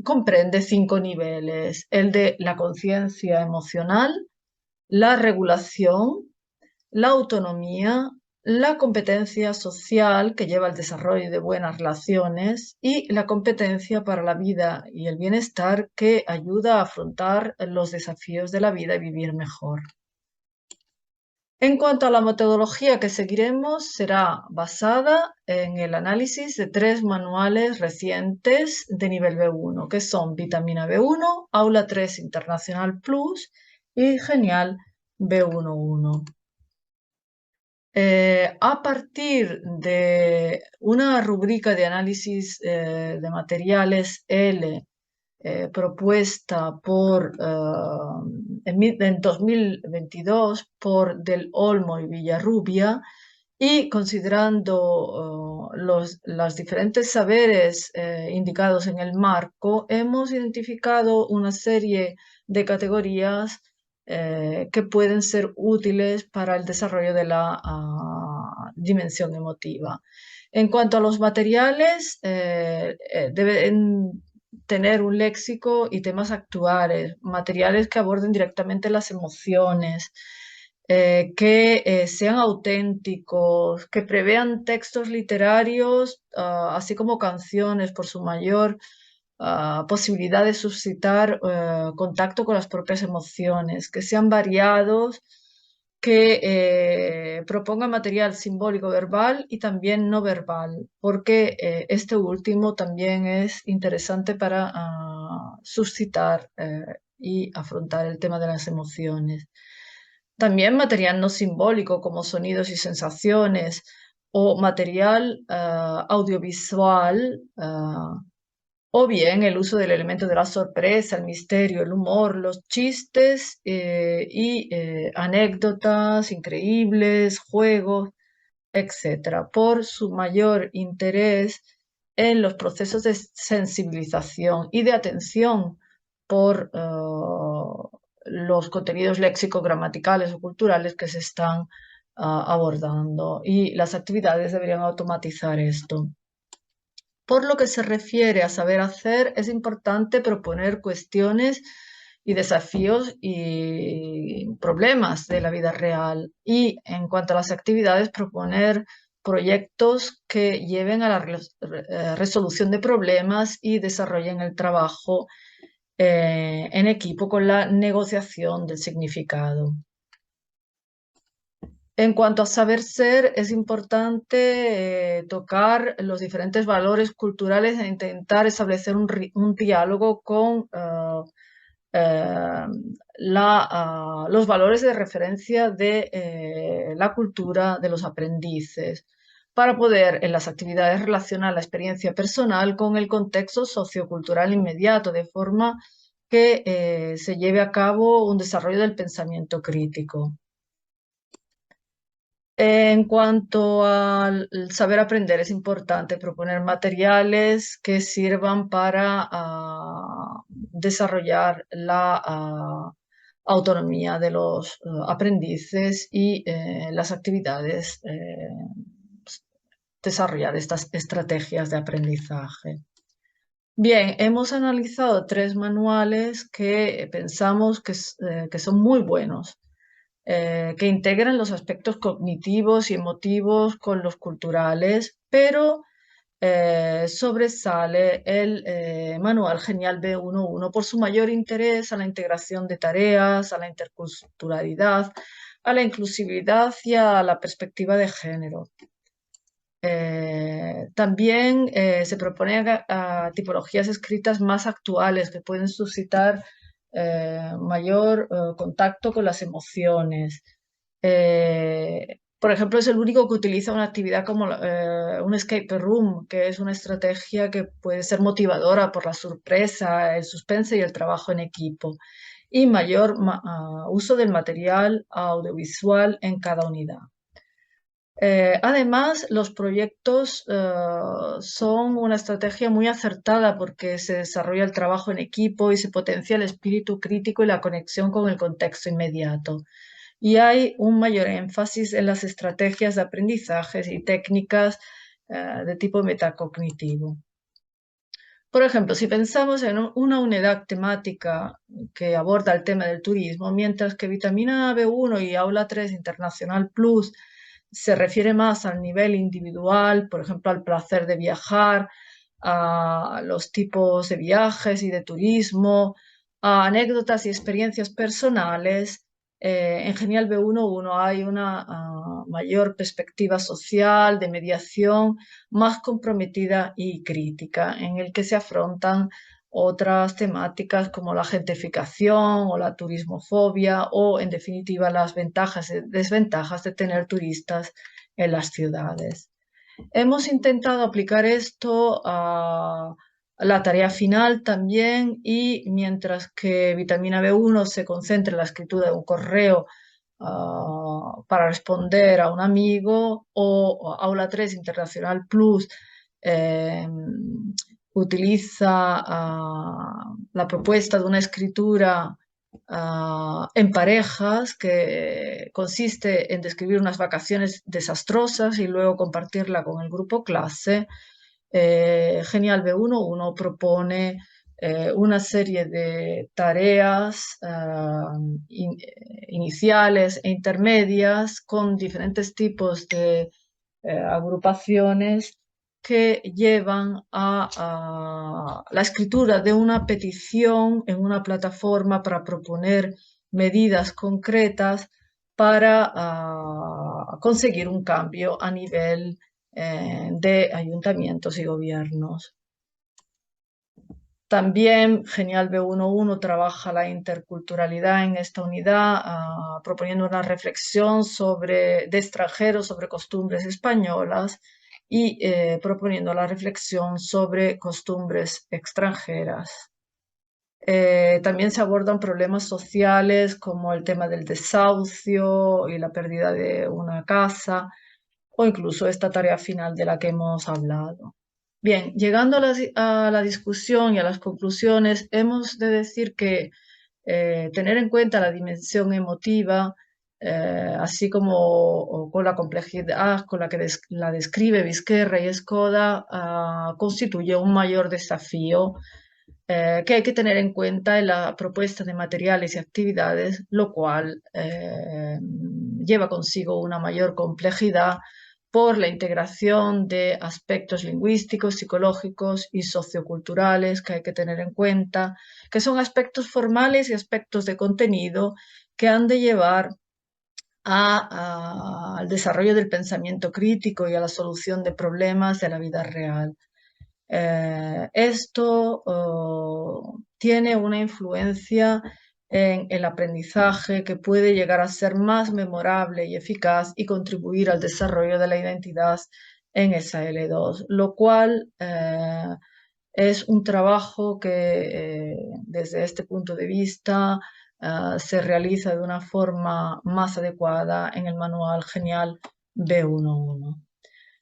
Speaker 4: comprende 5 niveles: el de la conciencia emocional, la regulación, la autonomía, la competencia social que lleva al desarrollo de buenas relaciones y la competencia para la vida y el bienestar que ayuda a afrontar los desafíos de la vida y vivir mejor. En cuanto a la metodología que seguiremos, será basada en el análisis de 3 manuales recientes de nivel B1, que son Vitamina B1, Aula 3 Internacional Plus y Genial B11. A partir de una rubrica de análisis de materiales L propuesta en 2022 por Del Olmo y Villarrubia, y considerando los diferentes saberes indicados en el marco, hemos identificado una serie de categorías que pueden ser útiles para el desarrollo de la dimensión emotiva. En cuanto a los materiales, deben tener un léxico y temas actuales, materiales que aborden directamente las emociones, que sean auténticos, que prevean textos literarios, así como canciones, por su mayor posibilidad de suscitar contacto con las propias emociones, que sean variados, que propongan material simbólico verbal y también no verbal, porque este último también es interesante para suscitar y afrontar el tema de las emociones. También material no simbólico como sonidos y sensaciones, o material audiovisual, o bien el uso del elemento de la sorpresa, el misterio, el humor, los chistes y anécdotas increíbles, juegos, etc., por su mayor interés en los procesos de sensibilización y de atención por los contenidos léxico-gramaticales o culturales que se están abordando, y las actividades deberían automatizar esto. Por lo que se refiere a saber hacer, es importante proponer cuestiones y desafíos y problemas de la vida real. Y en cuanto a las actividades, proponer proyectos que lleven a la resolución de problemas y desarrollen el trabajo en equipo con la negociación del significado. En cuanto a saber ser, es importante tocar los diferentes valores culturales e intentar establecer un diálogo con los valores de referencia de la cultura de los aprendices, para poder en las actividades relacionar la experiencia personal con el contexto sociocultural inmediato, de forma que se lleve a cabo un desarrollo del pensamiento crítico. En cuanto al saber aprender, es importante proponer materiales que sirvan para desarrollar la autonomía de los aprendices y las actividades, desarrollar estas estrategias de aprendizaje. Bien, hemos analizado 3 manuales que pensamos que son muy buenos. Que integran los aspectos cognitivos y emotivos con los culturales, pero sobresale el manual Genial B11 por su mayor interés a la integración de tareas, a la interculturalidad, a la inclusividad y a la perspectiva de género. También se proponen tipologías escritas más actuales que pueden suscitar mayor contacto con las emociones. Por ejemplo, es el único que utiliza una actividad como un escape room, que es una estrategia que puede ser motivadora por la sorpresa, el suspense y el trabajo en equipo, y mayor uso del material audiovisual en cada unidad. Además, los proyectos son una estrategia muy acertada porque se desarrolla el trabajo en equipo y se potencia el espíritu crítico y la conexión con el contexto inmediato. Y hay un mayor énfasis en las estrategias de aprendizaje y técnicas de tipo metacognitivo. Por ejemplo, si pensamos en una unidad temática que aborda el tema del turismo, mientras que Vitamina B1 y Aula 3 Internacional Plus se refiere más al nivel individual, por ejemplo, al placer de viajar, a los tipos de viajes y de turismo, a anécdotas y experiencias personales. En Genial B11 hay una mayor perspectiva social, de mediación, más comprometida y crítica, en el que se afrontan otras temáticas como la gentrificación o la turismofobia o, en definitiva, las ventajas y desventajas de tener turistas en las ciudades. Hemos intentado aplicar esto a la tarea final también, y mientras que Vitamina B1 se concentra en la escritura de un correo para responder a un amigo, o Aula 3 Internacional Plus utiliza la propuesta de una escritura en parejas, que consiste en describir unas vacaciones desastrosas y luego compartirla con el grupo clase. Genial B11 propone una serie de tareas iniciales e intermedias con diferentes tipos de agrupaciones que llevan a la escritura de una petición en una plataforma para proponer medidas concretas para conseguir un cambio a nivel de ayuntamientos y gobiernos. También Genial B11 trabaja la interculturalidad en esta unidad, proponiendo una reflexión de extranjeros sobre costumbres españolas y proponiendo la reflexión sobre costumbres extranjeras. También se abordan problemas sociales como el tema del desahucio y la pérdida de una casa, o incluso esta tarea final de la que hemos hablado. Bien, llegando a la discusión y a las conclusiones, hemos de decir que tener en cuenta la dimensión emotiva, así como con la complejidad con la que la describe Vizquerra y Escoda, constituye un mayor desafío que hay que tener en cuenta en la propuesta de materiales y actividades, lo cual lleva consigo una mayor complejidad por la integración de aspectos lingüísticos, psicológicos y socioculturales que hay que tener en cuenta, que son aspectos formales y aspectos de contenido que han de llevar al desarrollo del pensamiento crítico y a la solución de problemas de la vida real. Esto tiene una influencia en el aprendizaje que puede llegar a ser más memorable y eficaz y contribuir al desarrollo de la identidad en esa L2, lo cual es un trabajo que desde este punto de vista se realiza de una forma más adecuada en el manual Genial B11.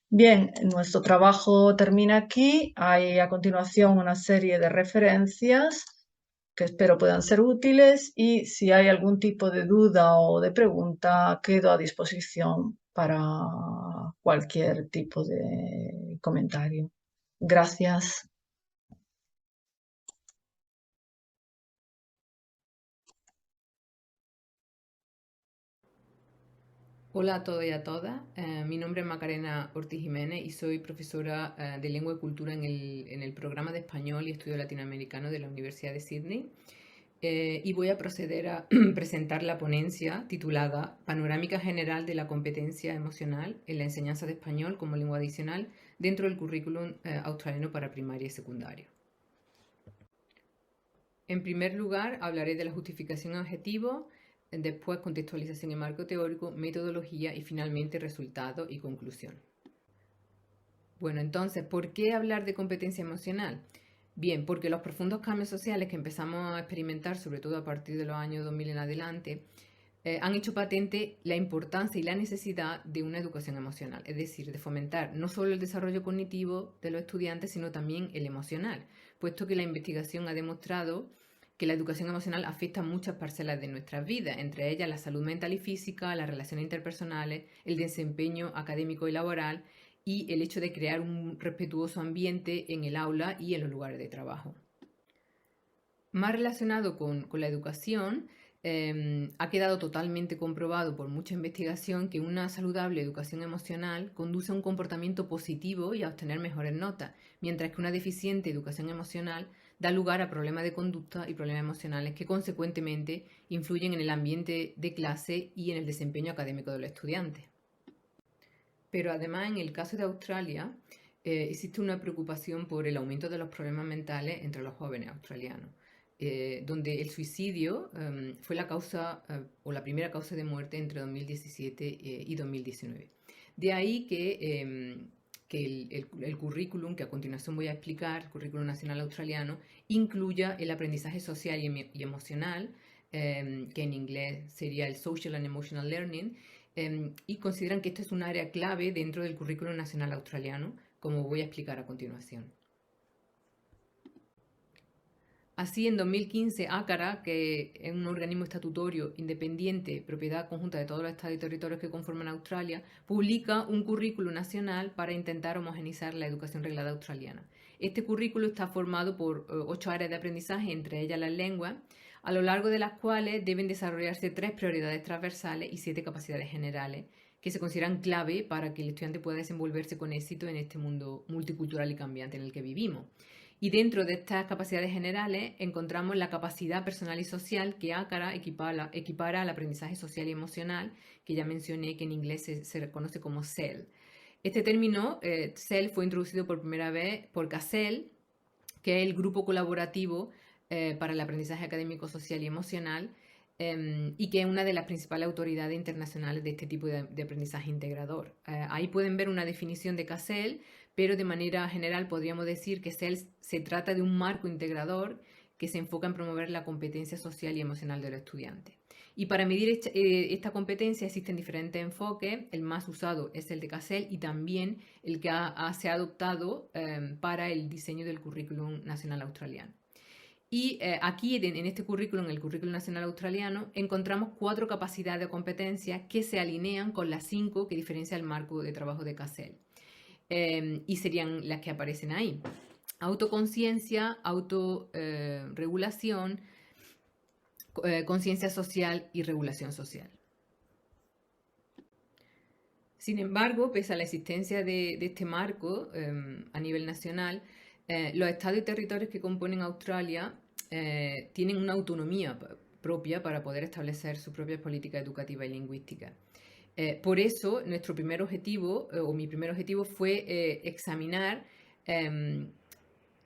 Speaker 4: Bien, nuestro trabajo termina aquí. Hay a continuación una serie de referencias que espero puedan ser útiles y si hay algún tipo de duda o de pregunta, quedo a disposición para cualquier tipo de comentario. Gracias.
Speaker 5: Hola a todos y a todas. Mi nombre es Macarena Ortiz Jiménez y soy profesora de Lengua y Cultura en el programa de Español y Estudio Latinoamericano de la Universidad de Sydney. Y voy a proceder a presentar la ponencia titulada Panorámica General de la Competencia Emocional en la Enseñanza de Español como Lengua Adicional dentro del currículum australiano para primaria y secundaria. En primer lugar, hablaré de la justificación y objetivo, después contextualización y marco teórico, metodología y finalmente resultados y conclusión. Bueno, entonces, ¿por qué hablar de competencia emocional? Bien, porque los profundos cambios sociales que empezamos a experimentar, sobre todo a partir de los años 2000 en adelante, han hecho patente la importancia y la necesidad de una educación emocional, es decir, de fomentar no solo el desarrollo cognitivo de los estudiantes, sino también el emocional, puesto que la investigación ha demostrado que la educación emocional afecta a muchas parcelas de nuestras vidas, entre ellas la salud mental y física, las relaciones interpersonales, el desempeño académico y laboral y el hecho de crear un respetuoso ambiente en el aula y en los lugares de trabajo. Más relacionado con la educación, ha quedado totalmente comprobado por mucha investigación que una saludable educación emocional conduce a un comportamiento positivo y a obtener mejores notas, mientras que una deficiente educación emocional da lugar a problemas de conducta y problemas emocionales que consecuentemente influyen en el ambiente de clase y en el desempeño académico de los estudiantes. Pero además, en el caso de Australia, existe una preocupación por el aumento de los problemas mentales entre los jóvenes australianos, donde el suicidio fue la causa o la primera causa de muerte entre 2017 y 2019. De ahí que el currículum, que a continuación voy a explicar, el currículum nacional australiano, incluya el aprendizaje social y emocional, que en inglés sería el Social and Emotional Learning, y consideran que esto es un área clave dentro del currículum nacional australiano, como voy a explicar a continuación. Así, en 2015, ACARA, que es un organismo estatutario independiente, propiedad conjunta de todos los estados y territorios que conforman Australia, publica un currículo nacional para intentar homogeneizar la educación reglada australiana. Este currículo está formado por 8 áreas de aprendizaje, entre ellas las lenguas, a lo largo de las cuales deben desarrollarse 3 prioridades transversales y 7 capacidades generales, que se consideran clave para que el estudiante pueda desenvolverse con éxito en este mundo multicultural y cambiante en el que vivimos. Y dentro de estas capacidades generales encontramos la capacidad personal y social que ACARA equipara al aprendizaje social y emocional, que ya mencioné que en inglés se reconoce como CEL. Este término, CEL, fue introducido por primera vez por CASEL, que es el grupo colaborativo para el aprendizaje académico, social y emocional, y que es una de las principales autoridades internacionales de este tipo de aprendizaje integrador. Ahí pueden ver una definición de CASEL, pero de manera general podríamos decir que CEL se trata de un marco integrador que se enfoca en promover la competencia social y emocional de los estudiantes. Y para medir esta competencia existen diferentes enfoques. El más usado es el de CASEL y también el que se ha adoptado para el diseño del currículum nacional australiano. Y aquí en este currículum, el currículum nacional australiano, encontramos 4 capacidades o competencias que se alinean con las 5 que diferencia el marco de trabajo de CASEL. Y serían las que aparecen ahí. autoconciencia, autorregulación, conciencia social y regulación social. Sin embargo, pese a la existencia de este marco a nivel nacional, los estados y territorios que componen Australia tienen una autonomía propia para poder establecer sus propias políticas educativas y lingüísticas. Por eso, nuestro primer objetivo, o mi primer objetivo, fue examinar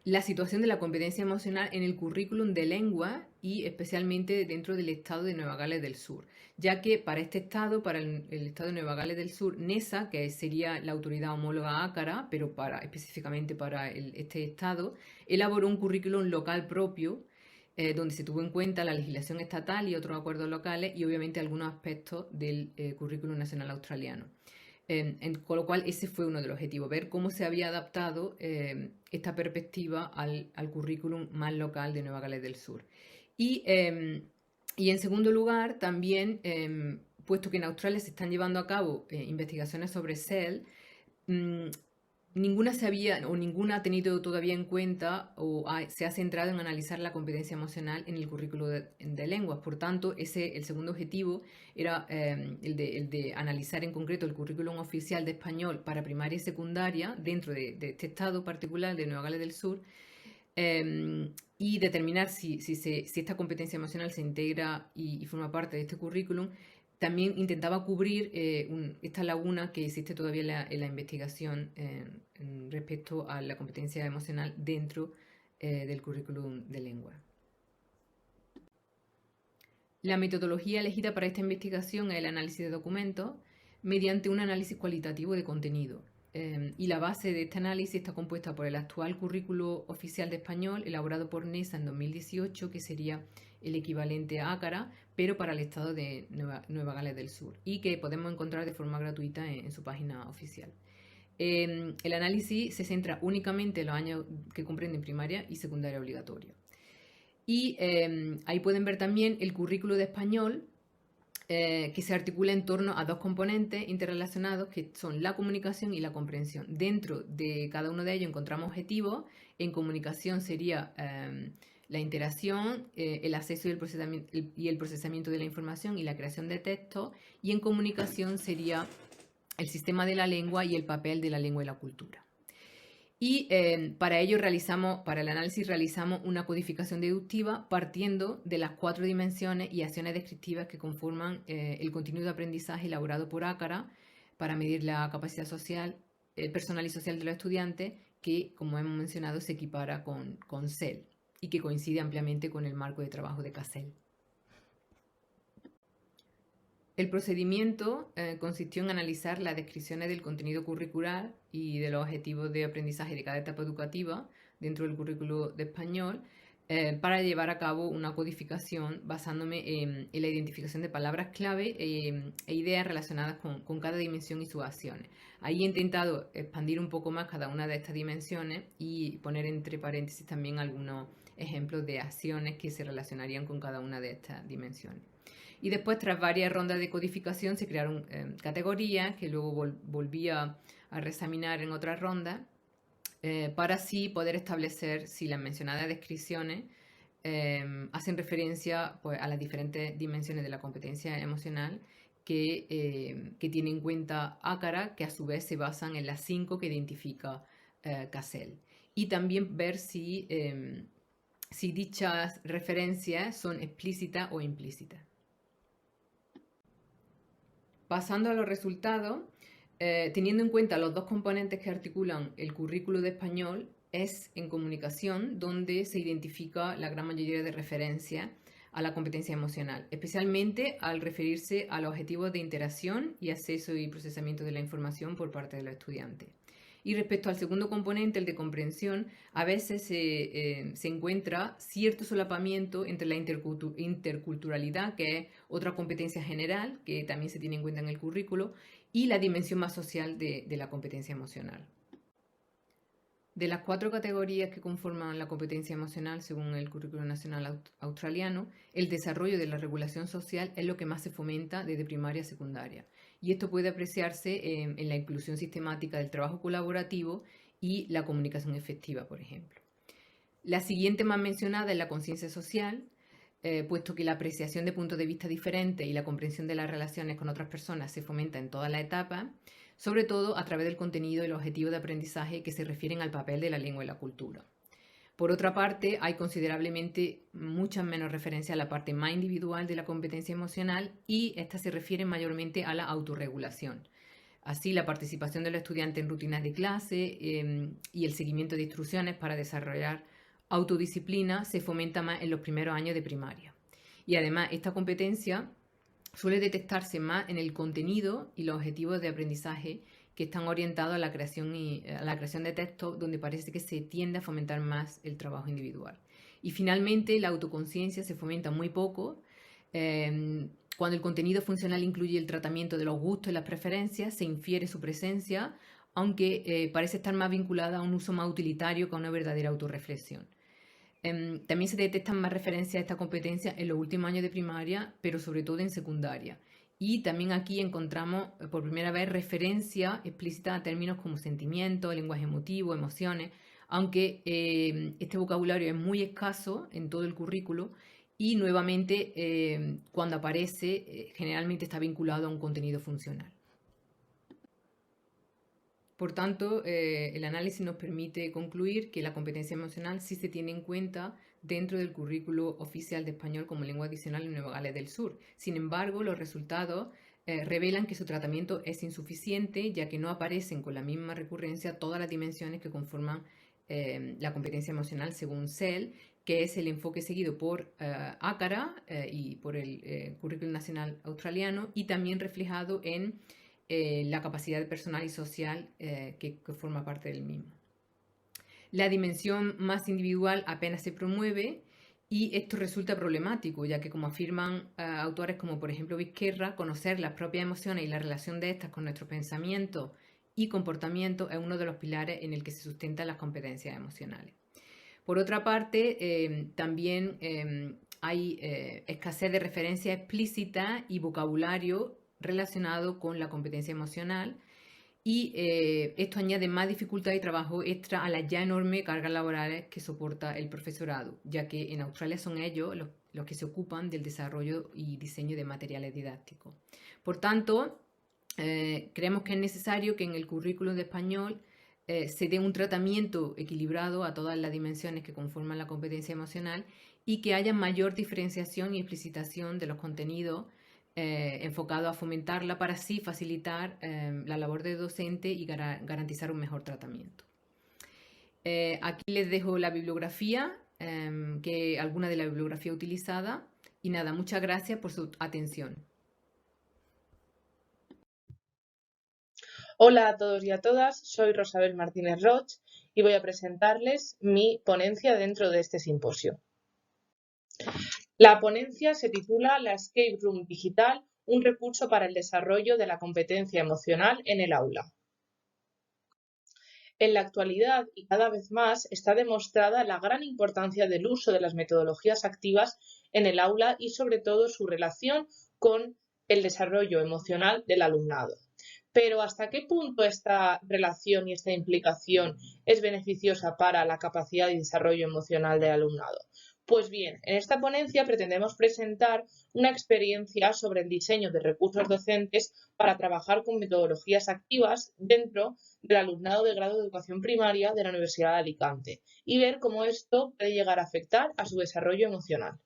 Speaker 5: la situación de la competencia emocional en el currículum de lengua y especialmente dentro del estado de Nueva Gales del Sur, ya que para este estado, para el estado de Nueva Gales del Sur, NESA, que sería la autoridad homóloga ACARA, pero específicamente para este estado, elaboró un currículum local propio donde se tuvo en cuenta la legislación estatal y otros acuerdos locales y obviamente algunos aspectos del currículum nacional australiano. Con lo cual ese fue uno de los objetivos, ver cómo se había adaptado esta perspectiva al currículum más local de Nueva Gales del Sur. Y en segundo lugar, también, puesto que en Australia se están llevando a cabo investigaciones sobre SEL, ninguna ha tenido todavía en cuenta o se ha centrado en analizar la competencia emocional en el currículo de lenguas. Por tanto, el segundo objetivo era el de analizar en concreto el currículum oficial de español para primaria y secundaria dentro de este estado particular de Nueva Gales del Sur y determinar si esta competencia emocional se integra y forma parte de este currículum. También intentaba cubrir esta laguna que existe todavía en la investigación respecto a la competencia emocional dentro del currículum de lengua. La metodología elegida para esta investigación es el análisis de documentos mediante un análisis cualitativo de contenido. Y la base de este análisis está compuesta por el actual currículo oficial de español elaborado por NESA en 2018, que sería el equivalente a ACARA, pero para el estado de Nueva Gales del Sur, y que podemos encontrar de forma gratuita en su página oficial. El análisis se centra únicamente en los años que comprenden primaria y secundaria obligatoria. Y ahí pueden ver también el currículo de español, que se articula en torno a dos componentes interrelacionados que son la comunicación y la comprensión. Dentro de cada uno de ellos encontramos objetivos. En comunicación sería la interacción, el acceso y el procesamiento de la información y la creación de textos, y en comunicación sería el sistema de la lengua y el papel de la lengua y la cultura. Y para el análisis realizamos una codificación deductiva partiendo de las 4 dimensiones y acciones descriptivas que conforman el contenido de aprendizaje elaborado por ACARA para medir la capacidad social, personal y social de los estudiantes, que, como hemos mencionado, se equipara con SEL y que coincide ampliamente con el marco de trabajo de CASEL. El procedimiento consistió en analizar las descripciones del contenido curricular y de los objetivos de aprendizaje de cada etapa educativa dentro del currículo de español para llevar a cabo una codificación basándome en la identificación de palabras clave e ideas relacionadas con cada dimensión y sus acciones. Ahí he intentado expandir un poco más cada una de estas dimensiones y poner entre paréntesis también algunos ejemplos de acciones que se relacionarían con cada una de estas dimensiones. Y después, tras varias rondas de codificación, se crearon categorías que luego volví a reexaminar en otras rondas para así poder establecer si las mencionadas descripciones hacen referencia pues, a las diferentes dimensiones de la competencia emocional que tiene en cuenta ACARA, que a su vez se basan en las 5 que identifica CASEL. Y también ver si dichas referencias son explícitas o implícitas. Pasando a los resultados, teniendo en cuenta los dos componentes que articulan el currículo de español, es en comunicación donde se identifica la gran mayoría de referencias a la competencia emocional, especialmente al referirse a los objetivos de interacción y acceso y procesamiento de la información por parte de los estudiantes. Y respecto al segundo componente, el de comprensión, a veces se encuentra cierto solapamiento entre la interculturalidad, que es otra competencia general que también se tiene en cuenta en el currículo, y la dimensión más social de la competencia emocional. De las 4 categorías que conforman la competencia emocional según el currículo nacional australiano, el desarrollo de la regulación social es lo que más se fomenta desde primaria a secundaria. Y esto puede apreciarse en la inclusión sistemática del trabajo colaborativo y la comunicación efectiva, por ejemplo. La siguiente más mencionada es la conciencia social, puesto que la apreciación de puntos de vista diferentes y la comprensión de las relaciones con otras personas se fomenta en toda la etapa, sobre todo a través del contenido y los objetivos de aprendizaje que se refieren al papel de la lengua y la cultura. Por otra parte, hay considerablemente muchas menos referencias a la parte más individual de la competencia emocional y estas se refieren mayormente a la autorregulación. Así, la participación de los estudiantes en rutinas de clase y el seguimiento de instrucciones para desarrollar autodisciplina se fomenta más en los primeros años de primaria. Y además, esta competencia suele detectarse más en el contenido y los objetivos de aprendizaje que están orientados a la creación de textos, donde parece que se tiende a fomentar más el trabajo individual. Y finalmente, la autoconciencia se fomenta muy poco. Cuando el contenido funcional incluye el tratamiento de los gustos y las preferencias, se infiere su presencia, aunque parece estar más vinculada a un uso más utilitario que a una verdadera autorreflexión. También se detectan más referencias a esta competencia en los últimos años de primaria, pero sobre todo en secundaria. Y también aquí encontramos por primera vez referencia explícita a términos como sentimiento, lenguaje emotivo, emociones, aunque este vocabulario es muy escaso en todo el currículo y nuevamente cuando aparece generalmente está vinculado a un contenido funcional. Por tanto, el análisis nos permite concluir que la competencia emocional sí se tiene en cuenta dentro del currículo oficial de español como lengua adicional en Nueva Gales del Sur. Sin embargo, los resultados revelan que su tratamiento es insuficiente, ya que no aparecen con la misma recurrencia todas las dimensiones que conforman la competencia emocional según SEL, que es el enfoque seguido por ACARA y por el Currículum Nacional Australiano, y también reflejado en la capacidad personal y social que forma parte del mismo. La dimensión más individual apenas se promueve y esto resulta problemático, ya que como afirman autores como por ejemplo Vizquerra, conocer las propias emociones y la relación de estas con nuestros pensamientos y comportamientos es uno de los pilares en el que se sustentan las competencias emocionales. Por otra parte, también hay escasez de referencia explícita y vocabulario relacionado con la competencia emocional y esto añade más dificultad y trabajo extra a las ya enormes cargas laborales que soporta el profesorado, ya que en Australia son ellos los que se ocupan del desarrollo y diseño de materiales didácticos. Por tanto, creemos que es necesario que en el currículum de español se dé un tratamiento equilibrado a todas las dimensiones que conforman la competencia emocional y que haya mayor diferenciación y explicitación de los contenidos enfocado a fomentarla para así facilitar la labor de docente y garantizar un mejor tratamiento. Aquí les dejo la bibliografía, alguna de la bibliografía utilizada, y nada, muchas gracias por su atención.
Speaker 6: Hola a todos y a todas, soy Rosabel Martínez Roch y voy a presentarles mi ponencia dentro de este simposio. La ponencia se titula La Escape Room Digital, un recurso para el desarrollo de la competencia emocional en el aula. En la actualidad, y cada vez más, está demostrada la gran importancia del uso de las metodologías activas en el aula y sobre todo su relación con el desarrollo emocional del alumnado. Pero ¿hasta qué punto esta relación y esta implicación es beneficiosa para la capacidad y desarrollo emocional del alumnado? Pues bien, en esta ponencia pretendemos presentar una experiencia sobre el diseño de recursos docentes para trabajar con metodologías activas dentro del alumnado de grado de educación primaria de la Universidad de Alicante y ver cómo esto puede llegar a afectar a su desarrollo emocional.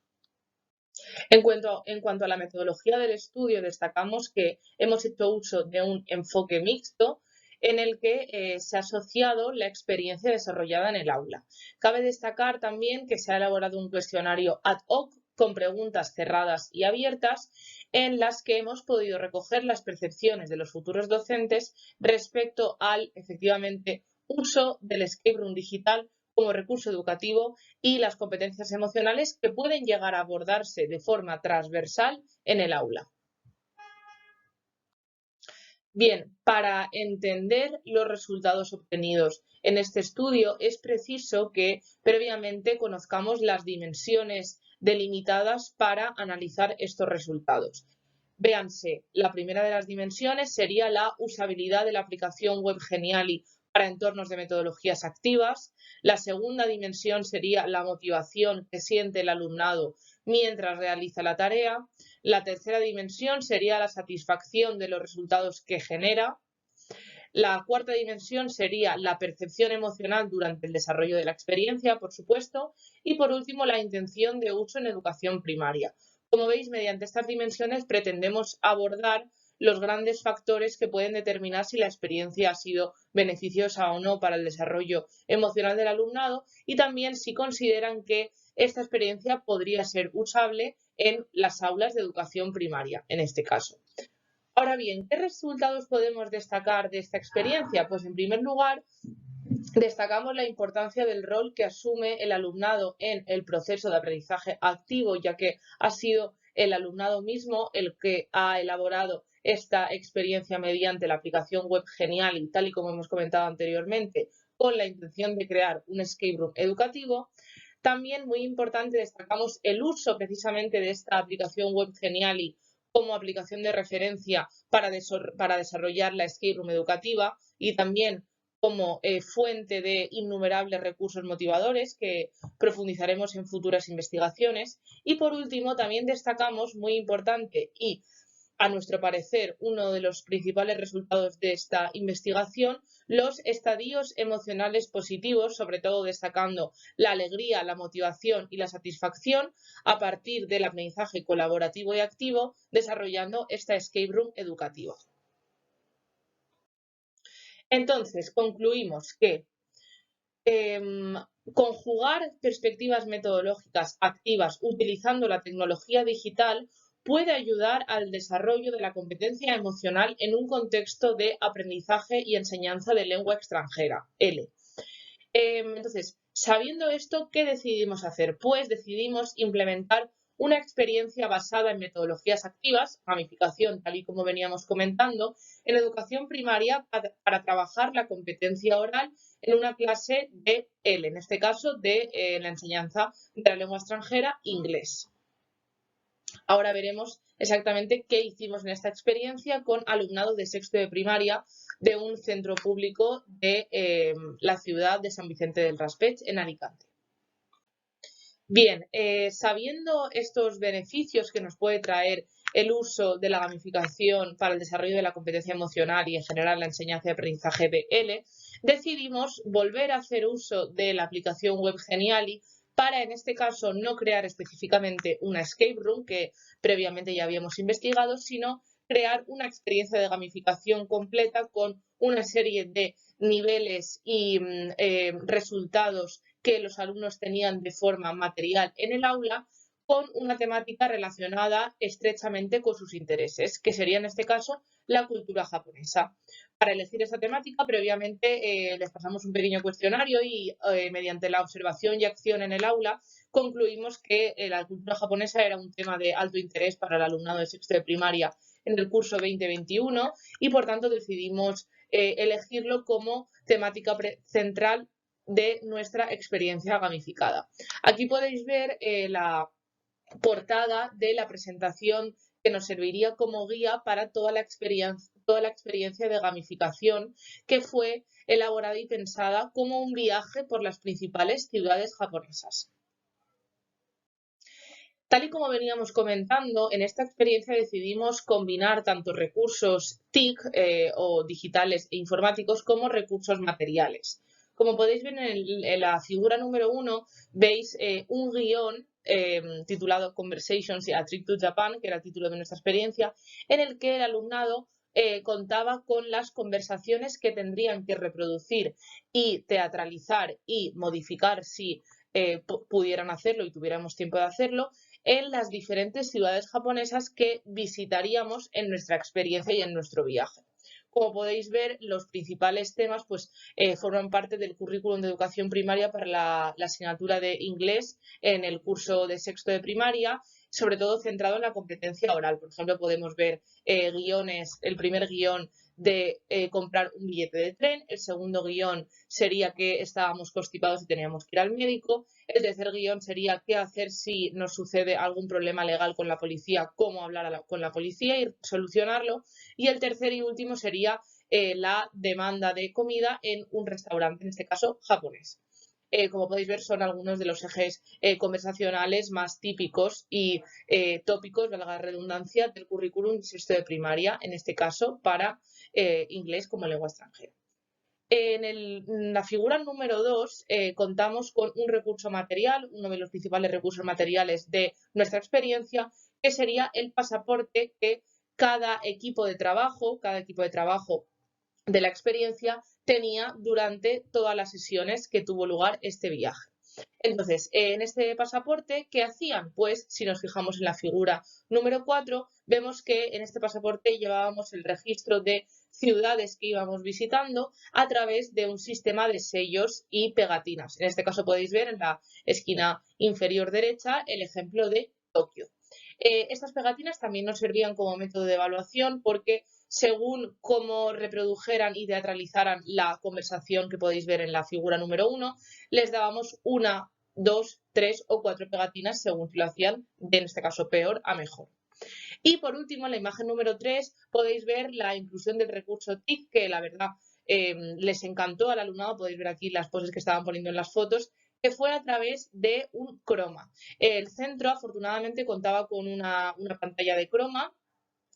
Speaker 6: En cuanto a la metodología del estudio, destacamos que hemos hecho uso de un enfoque mixto en el que se ha asociado la experiencia desarrollada en el aula. Cabe destacar también que se ha elaborado un cuestionario ad hoc con preguntas cerradas y abiertas en las que hemos podido recoger las percepciones de los futuros docentes respecto al, efectivamente, uso del escape room digital como recurso educativo y las competencias emocionales que pueden llegar a abordarse de forma transversal en el aula. Bien, para entender los resultados obtenidos en este estudio es preciso que previamente conozcamos las dimensiones delimitadas para analizar estos resultados. Véanse, la primera de las dimensiones sería la usabilidad de la aplicación web Geniali para entornos de metodologías activas. La segunda dimensión sería la motivación que siente el alumnado mientras realiza la tarea. La tercera dimensión sería la satisfacción de los resultados que genera. La cuarta dimensión sería la percepción emocional durante el desarrollo de la experiencia, por supuesto. Y por último, la intención de uso en educación primaria. Como veis, mediante estas dimensiones pretendemos abordar los grandes factores que pueden determinar si la experiencia ha sido beneficiosa o no para el desarrollo emocional del alumnado y también si consideran que esta experiencia podría ser usable en las aulas de educación primaria, en este caso. Ahora bien, ¿qué resultados podemos destacar de esta experiencia? Pues en primer lugar, destacamos la importancia del rol que asume el alumnado en el proceso de aprendizaje activo, ya que ha sido el alumnado mismo el que ha elaborado esta experiencia mediante la aplicación web Geniali, tal y como hemos comentado anteriormente, con la intención de crear un escape room educativo. También, muy importante, destacamos el uso precisamente de esta aplicación web Geniali como aplicación de referencia para desarrollar la escape room educativa y también como fuente de innumerables recursos motivadores que profundizaremos en futuras investigaciones. Y por último, también destacamos, muy importante y a nuestro parecer uno de los principales resultados de esta investigación, los estadios emocionales positivos, sobre todo destacando la alegría, la motivación y la satisfacción a partir del aprendizaje colaborativo y activo, desarrollando esta escape room educativa. Entonces, concluimos que conjugar perspectivas metodológicas activas utilizando la tecnología digital puede ayudar al desarrollo de la competencia emocional en un contexto de aprendizaje y enseñanza de lengua extranjera, L. Entonces, sabiendo esto, ¿qué decidimos hacer? Pues decidimos implementar una experiencia basada en metodologías activas, gamificación, tal y como veníamos comentando, en educación primaria para trabajar la competencia oral en una clase de L, en este caso de la enseñanza de la lengua extranjera, inglés. Ahora veremos exactamente qué hicimos en esta experiencia con alumnado de sexto de primaria de un centro público de la ciudad de San Vicente del Raspeig, en Alicante. Bien, sabiendo estos beneficios que nos puede traer el uso de la gamificación para el desarrollo de la competencia emocional y en general la enseñanza y aprendizaje de L, decidimos volver a hacer uso de la aplicación web Geniali para, en este caso, no crear específicamente una escape room que previamente ya habíamos investigado, sino crear una experiencia de gamificación completa con una serie de niveles y resultados que los alumnos tenían de forma material en el aula, con una temática relacionada estrechamente con sus intereses, que sería en este caso la cultura japonesa. Para elegir esta temática, previamente les pasamos un pequeño cuestionario y mediante la observación y acción en el aula concluimos que la cultura japonesa era un tema de alto interés para el alumnado de sexto de primaria en el curso 2021 y por tanto decidimos elegirlo como temática central de nuestra experiencia gamificada. Aquí podéis ver la portada de la presentación que nos serviría como guía para toda la experiencia de gamificación que fue elaborada y pensada como un viaje por las principales ciudades japonesas. Tal y como veníamos comentando, en esta experiencia decidimos combinar tanto recursos TIC o digitales e informáticos como recursos materiales. Como podéis ver en la figura número 1, veis un guión titulado Conversations a Trip to Japan, que era el título de nuestra experiencia, en el que el alumnado contaba con las conversaciones que tendrían que reproducir y teatralizar y modificar si pudieran hacerlo y tuviéramos tiempo de hacerlo en las diferentes ciudades japonesas que visitaríamos en nuestra experiencia y en nuestro viaje. Como podéis ver, los principales temas pues, forman parte del currículum de educación primaria para la asignatura de inglés en el curso de sexto de primaria, sobre todo centrado en la competencia oral. Por ejemplo, podemos ver guiones, el primer guión de comprar un billete de tren, el segundo guión sería que estábamos constipados y teníamos que ir al médico, el tercer guión sería qué hacer si nos sucede algún problema legal con la policía, cómo hablar con la policía y solucionarlo, y el tercer y último sería la demanda de comida en un restaurante, en este caso japonés. Como podéis ver, son algunos de los ejes conversacionales más típicos y tópicos, valga la redundancia, del currículum de sexto de primaria, en este caso para inglés como lengua extranjera. En la figura número 2 contamos con un recurso material, uno de los principales recursos materiales de nuestra experiencia, que sería el pasaporte que cada equipo de trabajo de la experiencia tenía durante todas las sesiones que tuvo lugar este viaje. Entonces, en este pasaporte, ¿qué hacían? Pues si nos fijamos en la figura número 4, vemos que en este pasaporte llevábamos el registro de ciudades que íbamos visitando a través de un sistema de sellos y pegatinas. En este caso podéis ver en la esquina inferior derecha el ejemplo de Tokio. Estas pegatinas también nos servían como método de evaluación porque según cómo reprodujeran y teatralizaran la conversación que podéis ver en la figura número 1, les dábamos 1, 2, 3 o 4 pegatinas según si lo hacían de, en este caso, peor a mejor. Y por último, en la imagen número 3 podéis ver la inclusión del recurso TIC, que la verdad les encantó al alumnado. Podéis ver aquí las poses que estaban poniendo en las fotos, que fue a través de un croma. El centro afortunadamente contaba con una pantalla de croma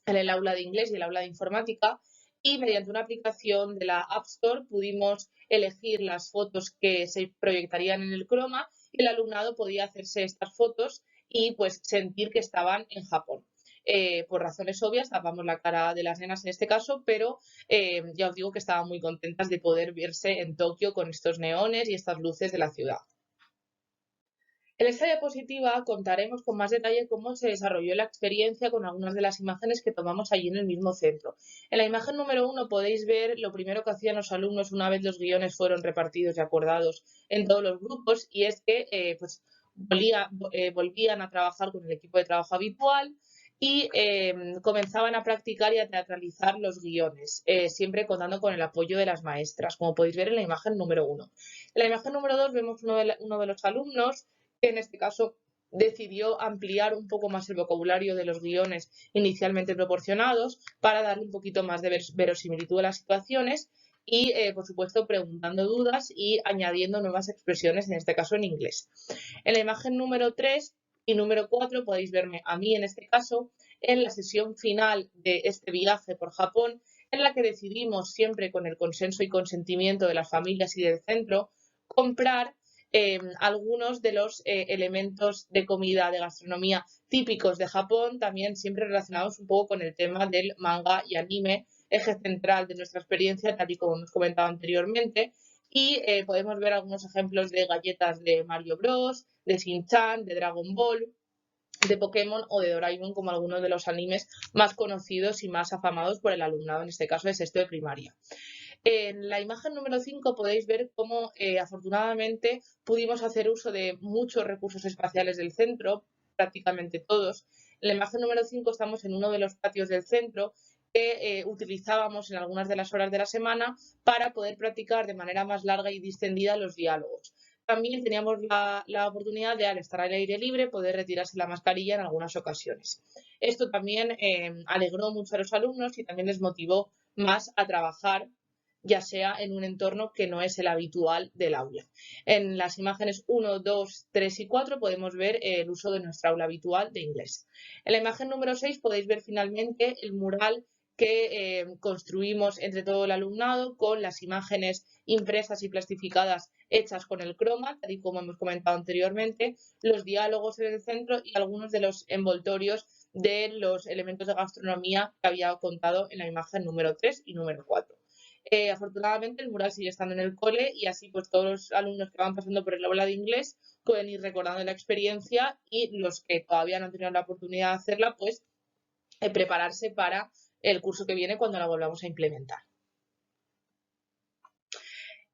Speaker 6: en el aula de inglés y el aula de informática, y mediante una aplicación de la App Store pudimos elegir las fotos que se proyectarían en el croma y el alumnado podía hacerse estas fotos y pues sentir que estaban en Japón. Por razones obvias tapamos la cara de las nenas en este caso, pero ya os digo que estaban muy contentas de poder verse en Tokio con estos neones y estas luces de la ciudad. En esta diapositiva contaremos con más detalle cómo se desarrolló la experiencia con algunas de las imágenes que tomamos allí en el mismo centro. En la imagen número 1 podéis ver lo primero que hacían los alumnos una vez los guiones fueron repartidos y acordados en todos los grupos, y es que volvían a trabajar con el equipo de trabajo habitual y comenzaban a practicar y a teatralizar los guiones, siempre contando con el apoyo de las maestras, como podéis ver en la imagen número 1. En la imagen número 2 vemos uno de los alumnos que en este caso decidió ampliar un poco más el vocabulario de los guiones inicialmente proporcionados para darle un poquito más de verosimilitud a las situaciones y, por supuesto, preguntando dudas y añadiendo nuevas expresiones, en este caso en inglés. En la imagen número 3 y número 4 podéis verme a mí, en este caso, en la sesión final de este viaje por Japón, en la que decidimos, siempre con el consenso y consentimiento de las familias y del centro, comprar algunos de los elementos de comida, de gastronomía típicos de Japón, también siempre relacionados un poco con el tema del manga y anime, eje central de nuestra experiencia, tal y como hemos comentado anteriormente. Y podemos ver algunos ejemplos de galletas de Mario Bros, de Shin-Chan, de Dragon Ball, de Pokémon o de Doraemon, como algunos de los animes más conocidos y más afamados por el alumnado, en este caso de sexto de primaria. En la imagen número 5 podéis ver cómo afortunadamente pudimos hacer uso de muchos recursos espaciales del centro, prácticamente todos. En la imagen número 5 estamos en uno de los patios del centro que utilizábamos en algunas de las horas de la semana para poder practicar de manera más larga y distendida los diálogos. También teníamos la oportunidad de, al estar al aire libre, poder retirarse la mascarilla en algunas ocasiones. Esto también alegró mucho a los alumnos y también les motivó más a trabajar, ya sea en un entorno que no es el habitual del aula. En las imágenes 1, 2, 3 y 4 podemos ver el uso de nuestra aula habitual de inglés. En la imagen número 6 podéis ver finalmente el mural que construimos entre todo el alumnado con las imágenes impresas y plastificadas hechas con el croma, tal y como hemos comentado anteriormente, los diálogos en el centro y algunos de los envoltorios de los elementos de gastronomía que había contado en la imagen número 3 y número 4. Afortunadamente el mural sigue estando en el cole y así pues todos los alumnos que van pasando por el aula de inglés pueden ir recordando la experiencia y los que todavía no han tenido la oportunidad de hacerla pues prepararse para el curso que viene cuando la volvamos a implementar.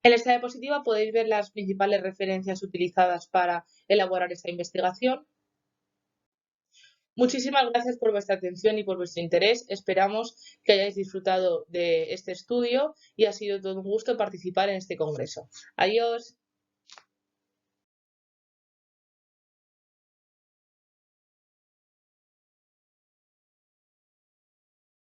Speaker 6: En esta diapositiva podéis ver las principales referencias utilizadas para elaborar esta investigación. Muchísimas gracias por vuestra atención y por vuestro interés. Esperamos que hayáis disfrutado de este estudio y ha sido todo un gusto participar en este congreso. Adiós.